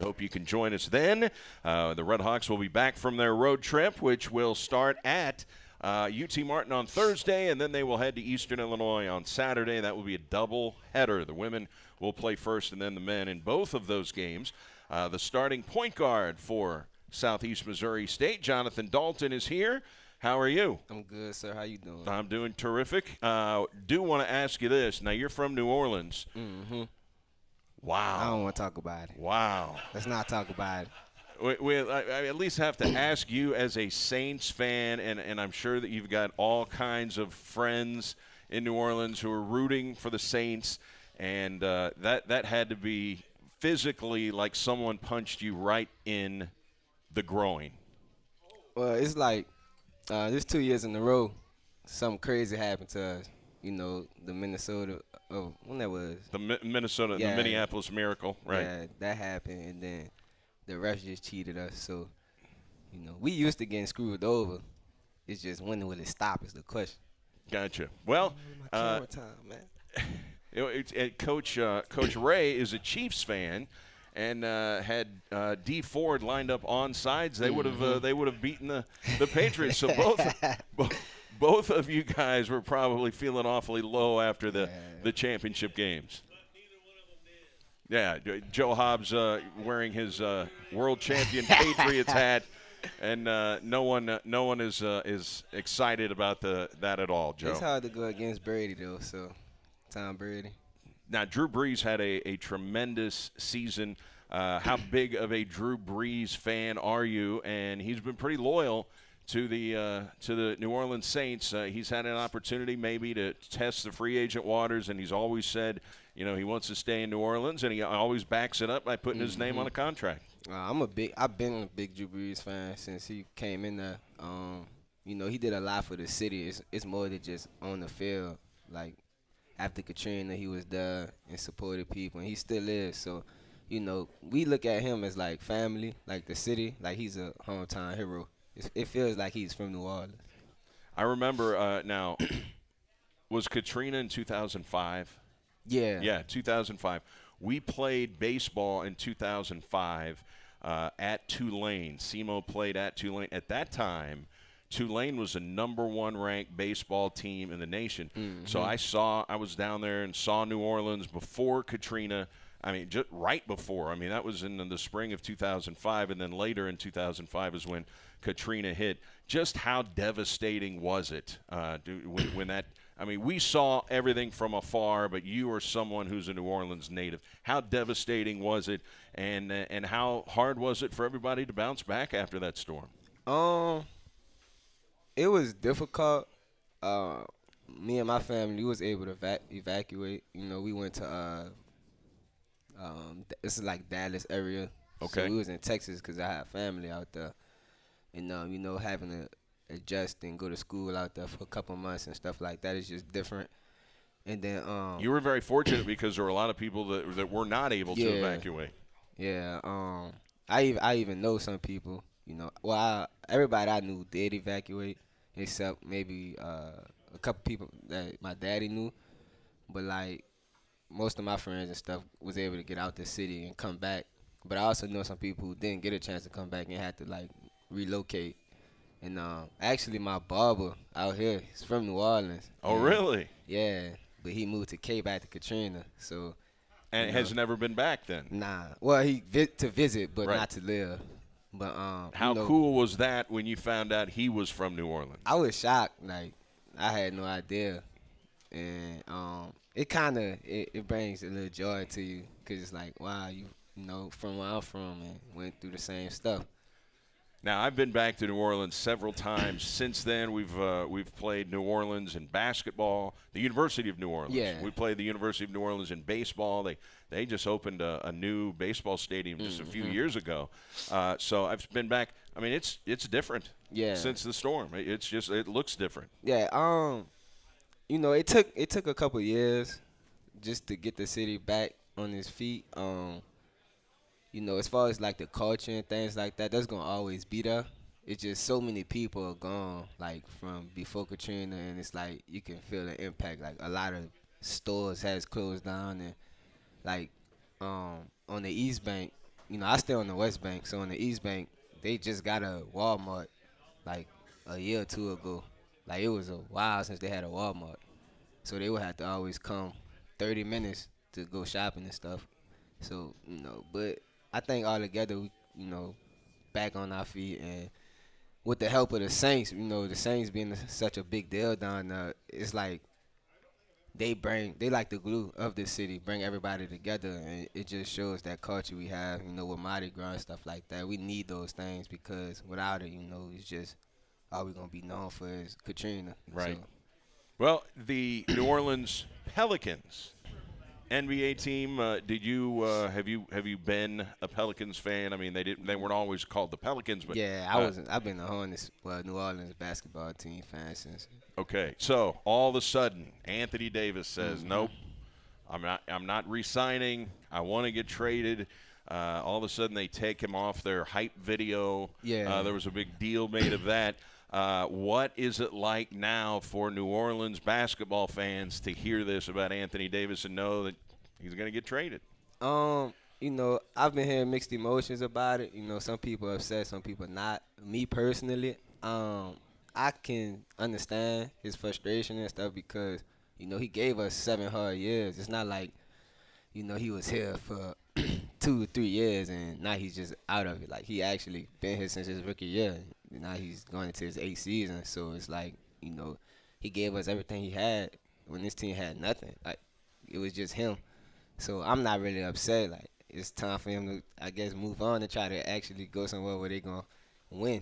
Hope you can join us then. The Red Hawks will be back from their road trip, which will start at UT Martin on Thursday, and then they will head to Eastern Illinois on Saturday. That will be a double header. The women will play first and then the men in both of those games. The starting point guard for Southeast Missouri State, Jonathan Dalton, is here. How are you? I'm good, sir. How you doing? I'm doing terrific. Do want to ask you this. Now, you're from New Orleans. Mm-hmm. Wow. I don't want to talk about it. Wow. Let's not talk about it. I at least have to ask you as a Saints fan, and I'm sure that you've got all kinds of friends in New Orleans who are rooting for the Saints, and that had to be physically like someone punched you right in the groin. Well, it's like this 2 years in a row, something crazy happened to us. You know, the Minnesota when that was. The Minnesota, yeah, the Minneapolis Miracle, right? Yeah, that happened, and then the refs just cheated us. So, you know, we used to getting screwed over. It's just when will it stop is the question. Gotcha. Well, camera time, man. Coach Ray is a Chiefs fan, and had D Ford lined up on sides, they would have beaten the Patriots. So both of you guys were probably feeling awfully low after the championship games. Yeah, Joe Hobbs wearing his world champion Patriots hat, and no one is excited about that at all, Joe. It's hard to go against Brady though, so Tom Brady. Now, Drew Brees had a tremendous season. How big of a Drew Brees fan are you? And he's been pretty loyal to the New Orleans Saints. He's had an opportunity maybe to test the free agent waters, and he's always said, you know, he wants to stay in New Orleans, and he always backs it up by putting his name on a contract. I've been a big Drew Brees fan since he came in there. You know, he did a lot for the city. It's more than just on the field. Like, after Katrina, he was there and supported people, and he still is. So, you know, we look at him as like family, like the city, like he's a hometown hero. It feels like he's from New Orleans. I remember now, was Katrina in 2005? Yeah. Yeah, 2005. We played baseball in 2005 at Tulane. SEMO played at Tulane. At that time, Tulane was the #1 ranked baseball team in the nation. Mm-hmm. So I was down there and saw New Orleans before Katrina. I mean, just right before. I mean, that was in the spring of 2005, and then later in 2005 is when Katrina hit. Just how devastating was it when that – I mean, we saw everything from afar, but you are someone who's a New Orleans native. How devastating was it, and how hard was it for everybody to bounce back after that storm? It was difficult. Me and my family was able to evacuate. You know, we went to this is like Dallas area. Okay. So we was in Texas because I had family out there, and you know, having to adjust and go to school out there for a couple months and stuff like that is just different. And then you were very fortunate because there were a lot of people that were not able to evacuate. Yeah. I even know some people. You know, well, everybody I knew did evacuate, except maybe a couple people that my daddy knew. But like most of my friends and stuff was able to get out the city and come back. But I also know some people who didn't get a chance to come back and had to like relocate. And actually, my barber out here, he's from New Orleans. Oh, really? Yeah, but he moved to Cape after Katrina, so. And has never been back then. Nah, well, he to visit, but Right. not to live. But How you know, cool was that when you found out he was from New Orleans? I was shocked. Like I had no idea, and it kind of it brings a little joy to you because it's like, wow, you know, from where I'm from and went through the same stuff. Now, I've been back to New Orleans several times since then. We've played New Orleans in basketball, the University of New Orleans. Yeah. We played the University of New Orleans in baseball. They just opened a new baseball stadium just a few years ago. So I've been back. I mean, it's different. Yeah. Since the storm, it looks different. Yeah. You know, it took a couple years just to get the city back on its feet. You know, as far as like the culture and things like that, that's gonna always be there. It's just so many people are gone, like from before Katrina, and it's like you can feel the impact. Like a lot of stores has closed down, and like on the East Bank, you know, I stay on the West Bank, so on the East Bank, they just got a Walmart like a year or two ago. Like it was a while since they had a Walmart, so they would have to always come 30 minutes to go shopping and stuff. So you know, but I think all together, we, you know, back on our feet, and with the help of the Saints, you know, the Saints being such a big deal down there, it's like they like the glue of the city, bring everybody together, and it just shows that culture we have, you know, with Mardi Gras and stuff like that. We need those things because without it, you know, it's just all we're gonna be known for is Katrina. Right. So. Well, the New Orleans Pelicans NBA team. Did you have you been a Pelicans fan? I mean, they weren't always called the Pelicans, but yeah, I wasn't. I've been a New Orleans basketball team fan since. Okay, so all of a sudden, Anthony Davis says, "Nope, I'm not re-signing. I want to get traded." All of a sudden, they take him off their hype video. Yeah, there was a big deal made of that. What is it like now for New Orleans basketball fans to hear this about Anthony Davis and know that he's going to get traded? You know, I've been hearing mixed emotions about it. You know, some people are upset, some people not. Me personally, I can understand his frustration and stuff because, you know, he gave us 7 hard years. It's not like, you know, he was here for 2 or 3 years and now he's just out of it. Like, he actually been here since his rookie year. Now he's going into his 8th season. So it's like, you know, he gave us everything he had when this team had nothing. Like, it was just him. So I'm not really upset. Like, it's time for him to, I guess, move on and try to actually go somewhere where they're going to win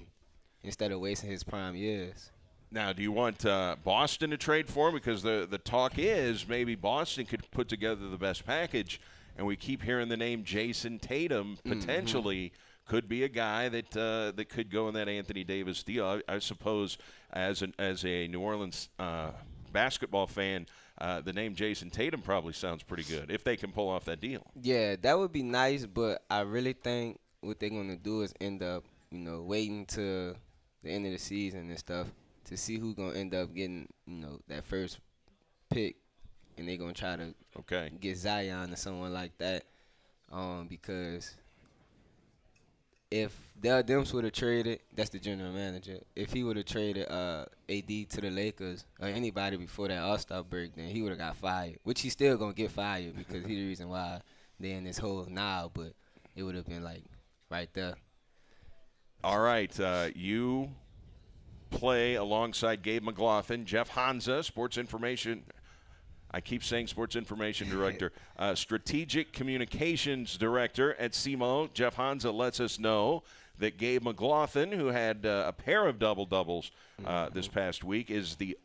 instead of wasting his prime years. Now, do you want Boston to trade for him? Because the talk is maybe Boston could put together the best package, and we keep hearing the name Jason Tatum potentially could be a guy that could go in that Anthony Davis deal. I suppose as a New Orleans basketball fan, the name Jason Tatum probably sounds pretty good if they can pull off that deal. Yeah, that would be nice, but I really think what they're going to do is end up, you know, waiting to the end of the season and stuff to see who's going to end up getting, you know, that first pick, and they're going to try to get Zion or someone like that, because if Dell Demps would have traded, that's the general manager. If he would have traded AD to the Lakers or anybody before that All-Star break, then he would have got fired, which he's still going to get fired because he's the reason why they're in this hole now, but it would have been, like, right there. All right. You play alongside Gabe McLaughlin, Jeff Hanza, sports information. I keep saying sports information director. Strategic communications director at SEMO. Jeff Hanza lets us know that Gabe McLaughlin, who had a pair of double-doubles this past week, is the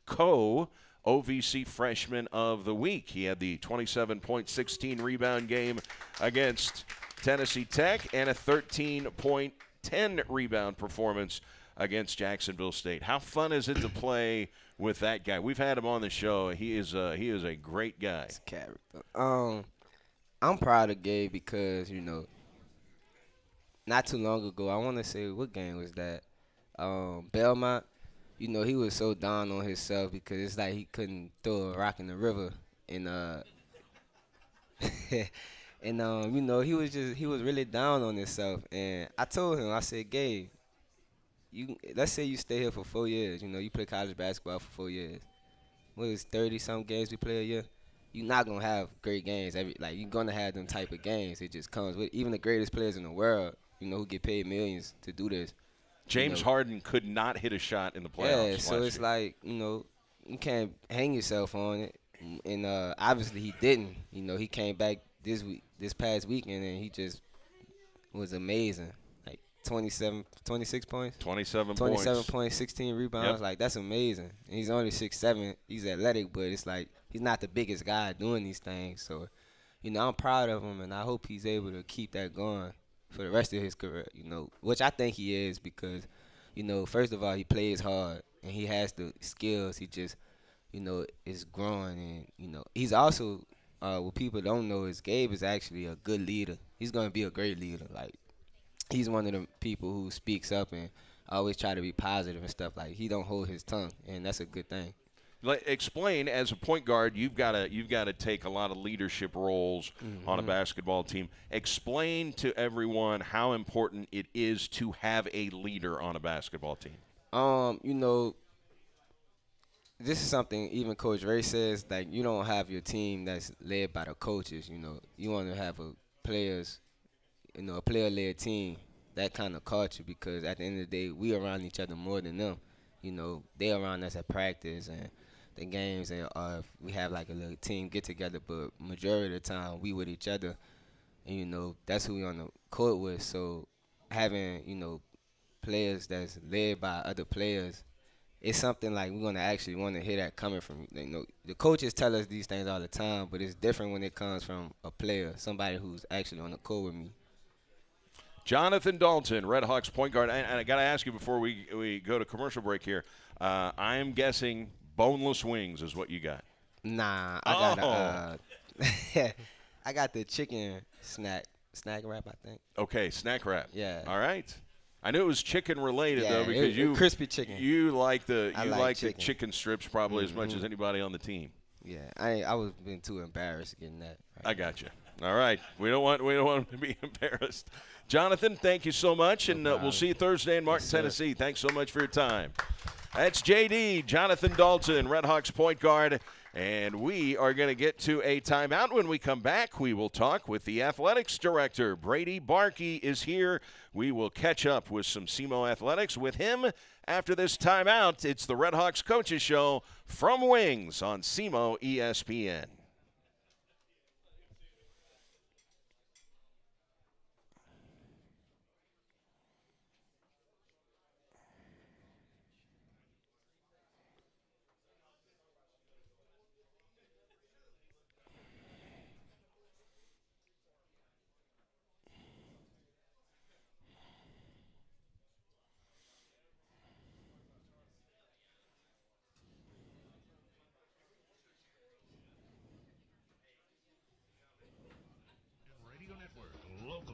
OVC Freshman of the Week. He had the 27.16 rebound game against Tennessee Tech and a 13.10 rebound performance against Jacksonville State. How fun is it to play with that guy? We've had him on the show. He is a great guy. It's character. I'm proud of Gabe because, not too long ago, I want to say, what game was that? Belmont. He was so down on himself because it's like he couldn't throw a rock in the river. And, he was really down on himself. And I told him, I said, Gabe, let's say you stay here for 4 years. You play college basketball for 4 years. What is 30-some games we play a year? You're not going to have great games. You're going to have them type of games. It just comes with even the greatest players in the world, who get paid millions to do this. James Harden could not hit a shot in the playoffs. Yeah, so it's like, you can't hang yourself on it. And obviously he didn't. He came back this past weekend, and he just was amazing. 26 points? 27 points, 16 rebounds. Yep. That's amazing. And he's only 6'7". He's athletic, but it's like he's not the biggest guy doing these things. So, I'm proud of him, and I hope he's able to keep that going for the rest of his career, which I think he is because, first of all, he plays hard, and he has the skills. He just, is growing. And, he's also, what people don't know is Gabe is actually a good leader. He's going to be a great leader. He's one of the people who speaks up and always try to be positive and stuff. He don't hold his tongue, and that's a good thing. Explain, as a point guard, you've got to take a lot of leadership roles on a basketball team. Explain to everyone how important it is to have a leader on a basketball team. This is something even Coach Ray says, you don't have your team that's led by the coaches. You want to have a player-led team, that kind of culture, because at the end of the day, we around each other more than them. They around us at practice and the games, and if we have a little team get together, but majority of the time we with each other, and that's who we on the court with. So having players that's led by other players, it's something we're gonna actually want to hear that coming from. The coaches tell us these things all the time, but it's different when it comes from a player, somebody who's actually on the court with me. Jonathan Dalton, Red Hawks point guard. And I got to ask you before we go to commercial break here. I'm guessing boneless wings is what you got. Nah, I got the chicken snack wrap, I think. Okay, snack wrap. Yeah. All right. I knew it was chicken related though, because you crispy chicken. You like the chicken. the chicken strips probably as much as anybody on the team. Yeah, I was being too embarrassed getting that. Right. I got you. All right, we don't want him to be embarrassed. Jonathan, thank you so much, and we'll see you Thursday in Martin, Tennessee. Thanks so much for your time. That's JD, Jonathan Dalton, Red Hawks point guard, and we are going to get to a timeout. When we come back, we will talk with the athletics director. Brady Barkey is here. We will catch up with some SEMO athletics with him after this timeout. It's the Red Hawks Coaches Show from Wings on SEMO ESPN.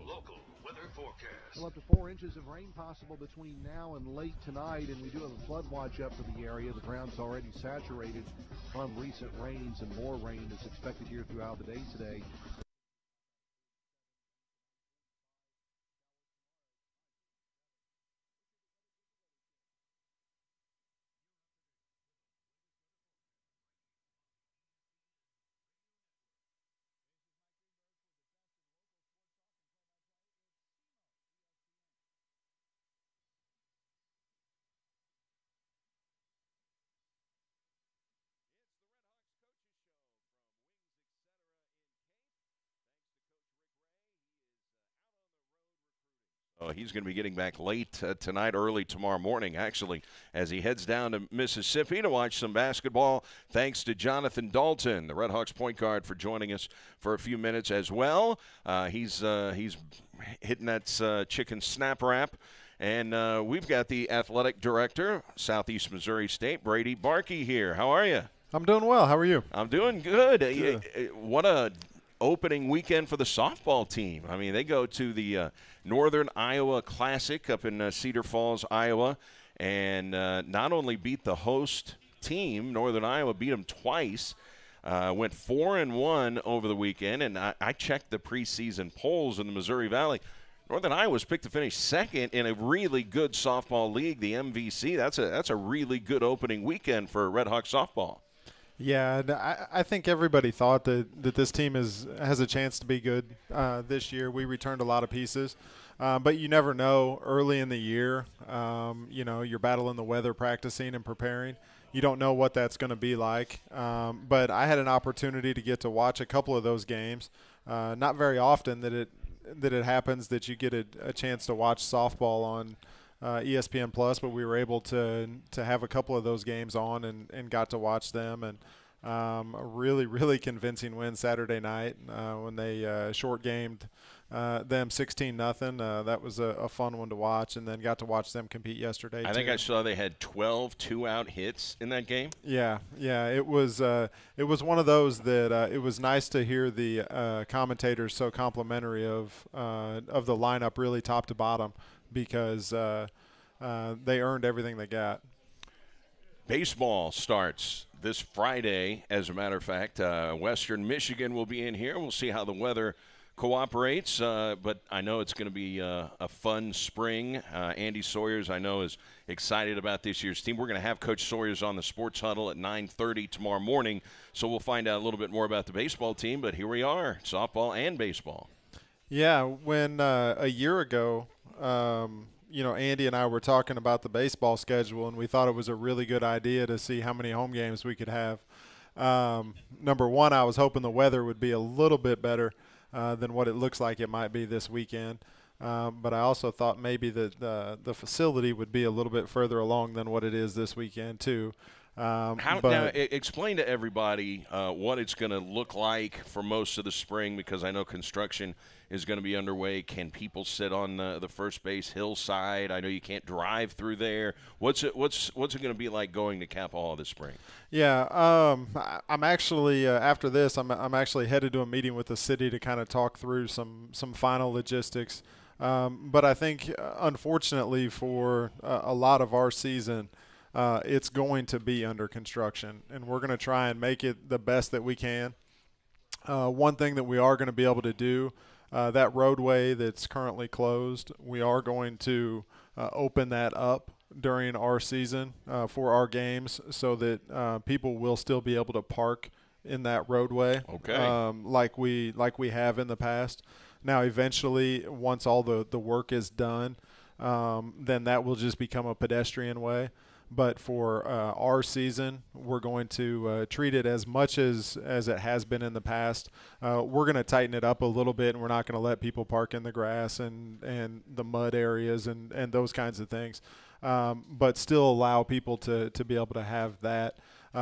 Local weather forecast. Well, up to 4 inches of rain possible between now and late tonight, and we do have a flood watch up for the area. The ground's already saturated from recent rains, and more rain is expected here throughout the day today. so he's going to be getting back late tonight, early tomorrow morning, actually, as he heads down to Mississippi to watch some basketball. Thanks to Jonathan Dalton, the Red Hawks point guard, for joining us for a few minutes as well. He's hitting that chicken snap wrap. And we've got the athletic director, Southeast Missouri State, Brady Barkey, here. How are you? I'm doing well. How are you? I'm doing good. What a opening weekend for the softball team. I mean, they go to the Northern Iowa Classic up in Cedar Falls, Iowa, and not only beat the host team, Northern Iowa beat them twice, went 4-1 over the weekend, and I checked the preseason polls in the Missouri Valley. Northern Iowa was picked to finish second in a really good softball league, the MVC. That's a really good opening weekend for Red Hawk softball. Yeah, I think everybody thought that this team has a chance to be good this year. We returned a lot of pieces, but you never know early in the year. You're battling the weather, practicing and preparing. You don't know what that's going to be like. But I had an opportunity to get to watch a couple of those games. Not very often that it happens that you get a chance to watch softball on ESPN Plus, but we were able to have a couple of those games on and got to watch them, and a really, really convincing win Saturday night when they short gamed them 16-0. That was a fun one to watch, and then got to watch them compete yesterday. I think I saw they had 12 two-out hits in that game. Yeah, it was one of those that it was nice to hear the commentators so complimentary of the lineup, really top to bottom, because they earned everything they got. Baseball starts this Friday, as a matter of fact. Western Michigan will be in here. We'll see how the weather cooperates, but I know it's going to be a fun spring. Andy Sawyers, I know, is excited about this year's team. We're going to have Coach Sawyers on the Sports Huddle at 9:30 tomorrow morning, so we'll find out a little bit more about the baseball team, but here we are, softball and baseball. Yeah, when a year ago, Andy and I were talking about the baseball schedule, and we thought it was a really good idea to see how many home games we could have. Number one, I was hoping the weather would be a little bit better than what it looks like it might be this weekend. But I also thought maybe that the facility would be a little bit further along than what it is this weekend, too. Now, explain to everybody what it's going to look like for most of the spring, because I know construction is going to be underway. Can people sit on the first base hillside? I know you can't drive through there. What's it going to be like going to Kappa Hall this spring? Yeah, I'm actually after this, I'm actually headed to a meeting with the city to kind of talk through some final logistics. But I think, unfortunately, for a lot of our season, it's going to be under construction, and we're going to try and make it the best that we can. One thing that we are going to be able to do, that roadway that's currently closed, we are going to open that up during our season for our games, so that people will still be able to park in that roadway, like we have in the past. Now, eventually, once all the work is done, then that will just become a pedestrian way. But for our season, we're going to treat it as much as it has been in the past. We're going to tighten it up a little bit, and we're not going to let people park in the grass and the mud areas and those kinds of things, but still allow people to be able to have that,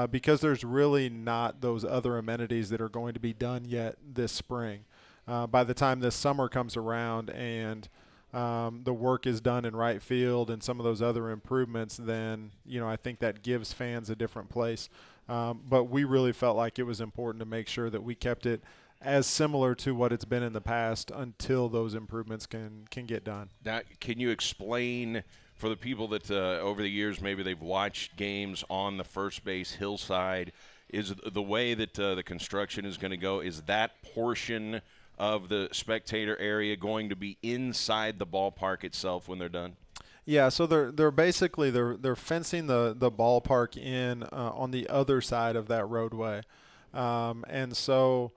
because there's really not those other amenities that are going to be done yet this spring. By the time this summer comes around and the work is done in right field and some of those other improvements, then, I think that gives fans a different place. But we really felt like it was important to make sure that we kept it as similar to what it's been in the past until those improvements can get done. Now, can you explain for the people that over the years maybe they've watched games on the first base hillside, is the way that the construction is going to go, is that portion of the spectator area going to be inside the ballpark itself when they're done? Yeah, so they're basically they're fencing the ballpark in on the other side of that roadway, and so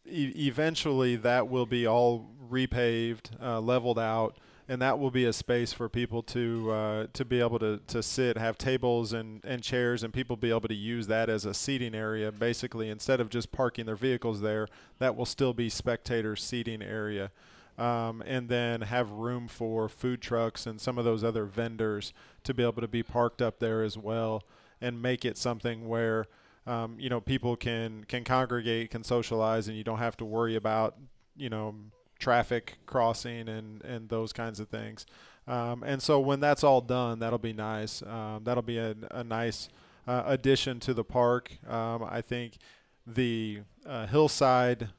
eventually that will be all repaved, leveled out, and that will be a space for people to be able to sit, have tables and chairs, and people be able to use that as a seating area. Basically, instead of just parking their vehicles there, that will still be spectator seating area. and then have room for food trucks and some of those other vendors to be able to be parked up there as well, and make it something where people can congregate, can socialize, and you don't have to worry about traffic crossing and those kinds of things. And so when that's all done, that'll be nice. That'll be a nice addition to the park. I think the hillside,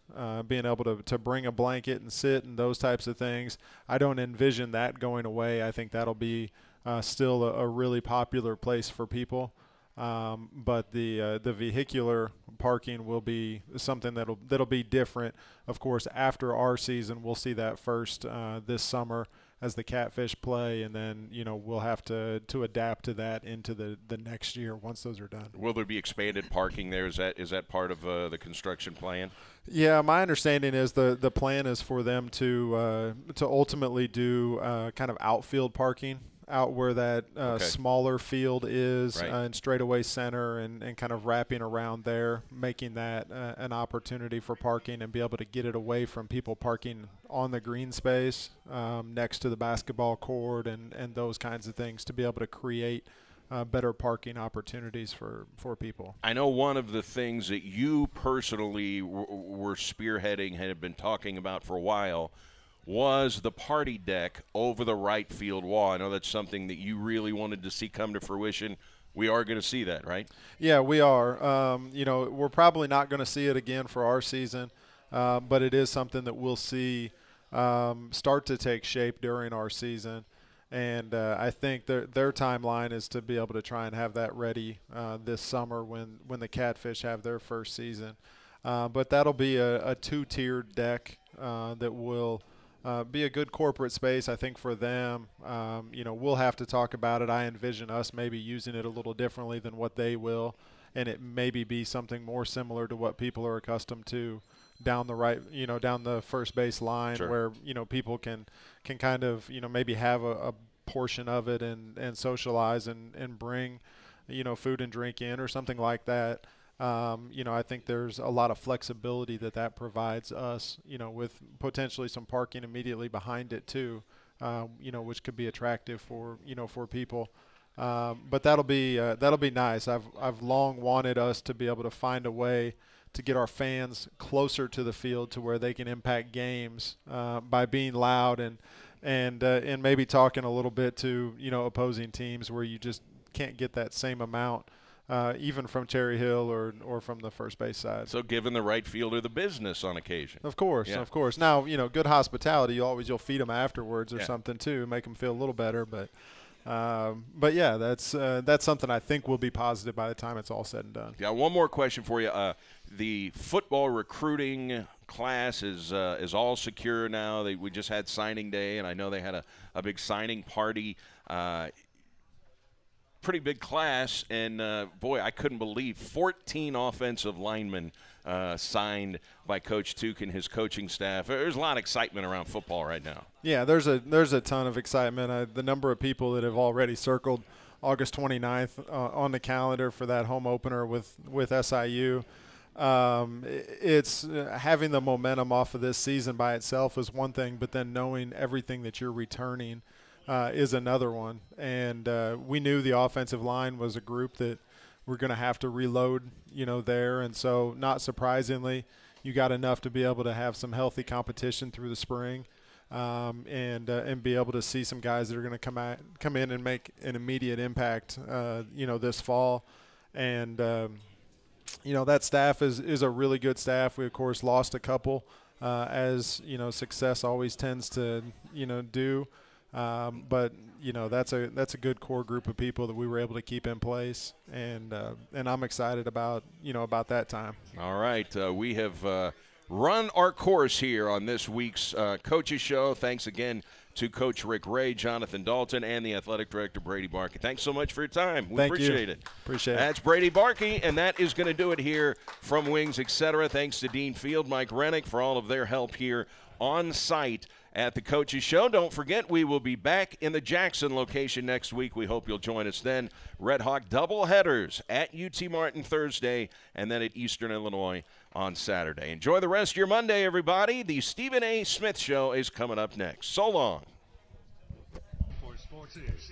being able to bring a blanket and sit and those types of things, I don't envision that going away. I think that'll be still a really popular place for people. But the vehicular parking will be something that'll be different. Of course, after our season, we'll see that first this summer as the Catfish play, and then we'll have to adapt to that into the next year once those are done. Will there be expanded parking there? Is that part of the construction plan? Yeah, my understanding is the plan is for them to ultimately do kind of outfield parking out where that smaller field is, right. In straightaway center, and kind of wrapping around there, making that an opportunity for parking and be able to get it away from people parking on the green space next to the basketball court and those kinds of things, to be able to create better parking opportunities for people. I know one of the things that you personally were spearheading, had been talking about for a while, was the party deck over the right field wall. I know that's something that you really wanted to see come to fruition. We are going to see that, right? Yeah, we are. We're probably not going to see it again for our season, but it is something that we'll see start to take shape during our season. And I think their timeline is to be able to try and have that ready this summer when the Catfish have their first season. But that'll be a two-tiered deck that will be a good corporate space, I think, for them. We'll have to talk about it. I envision us maybe using it a little differently than what they will, and it maybe be something more similar to what people are accustomed to down the first base line. Sure. Where people can kind of maybe have a portion of it and socialize and bring food and drink in or something like that. I think there's a lot of flexibility that provides us, with potentially some parking immediately behind it too, which could be attractive for people. But that'll be nice. I've long wanted us to be able to find a way to get our fans closer to the field to where they can impact games by being loud and maybe talking a little bit to opposing teams, where you just can't get that same amount. Even from Cherry Hill or from the first base side. So giving the right fielder the business on occasion. Of course, yeah. Of course. Now, good hospitality, you'll feed them afterwards or something too, make them feel a little better. But yeah, that's something I think will be positive by the time it's all said and done. Yeah, one more question for you. The football recruiting class is all secure now. We just had signing day, and I know they had a big signing party. Pretty big class, and boy, I couldn't believe 14 offensive linemen signed by Coach Tuke and his coaching staff. There's a lot of excitement around football right now. Yeah, there's a ton of excitement. The number of people that have already circled August 29th on the calendar for that home opener with SIU. It's having the momentum off of this season by itself is one thing, but then knowing everything that you're returning is another one. And we knew the offensive line was a group that we're going to have to reload, there. And so not surprisingly, you got enough to be able to have some healthy competition through the spring and be able to see some guys that are going to come in and make an immediate impact, this fall. And, that staff is a really good staff. We, of course, lost a couple as, success always tends to, do. But that's a good core group of people that we were able to keep in place, and I'm excited about that time. All right, we have run our course here on this week's Coaches Show. Thanks again to Coach Rick Ray, Jonathan Dalton, and the Athletic Director Brady Barkey. Thanks so much for your time. We appreciate it. Appreciate it. That's Brady Barkey, and that is going to do it here from Wings, etc. Thanks to Dean Field, Mike Rennick for all of their help here on site at the Coaches Show. Don't forget, we will be back in the Jackson location next week. We hope you'll join us then. Red Hawk doubleheaders at UT Martin Thursday and then at Eastern Illinois on Saturday. Enjoy the rest of your Monday, everybody. The Stephen A. Smith Show is coming up next. So long. For sports is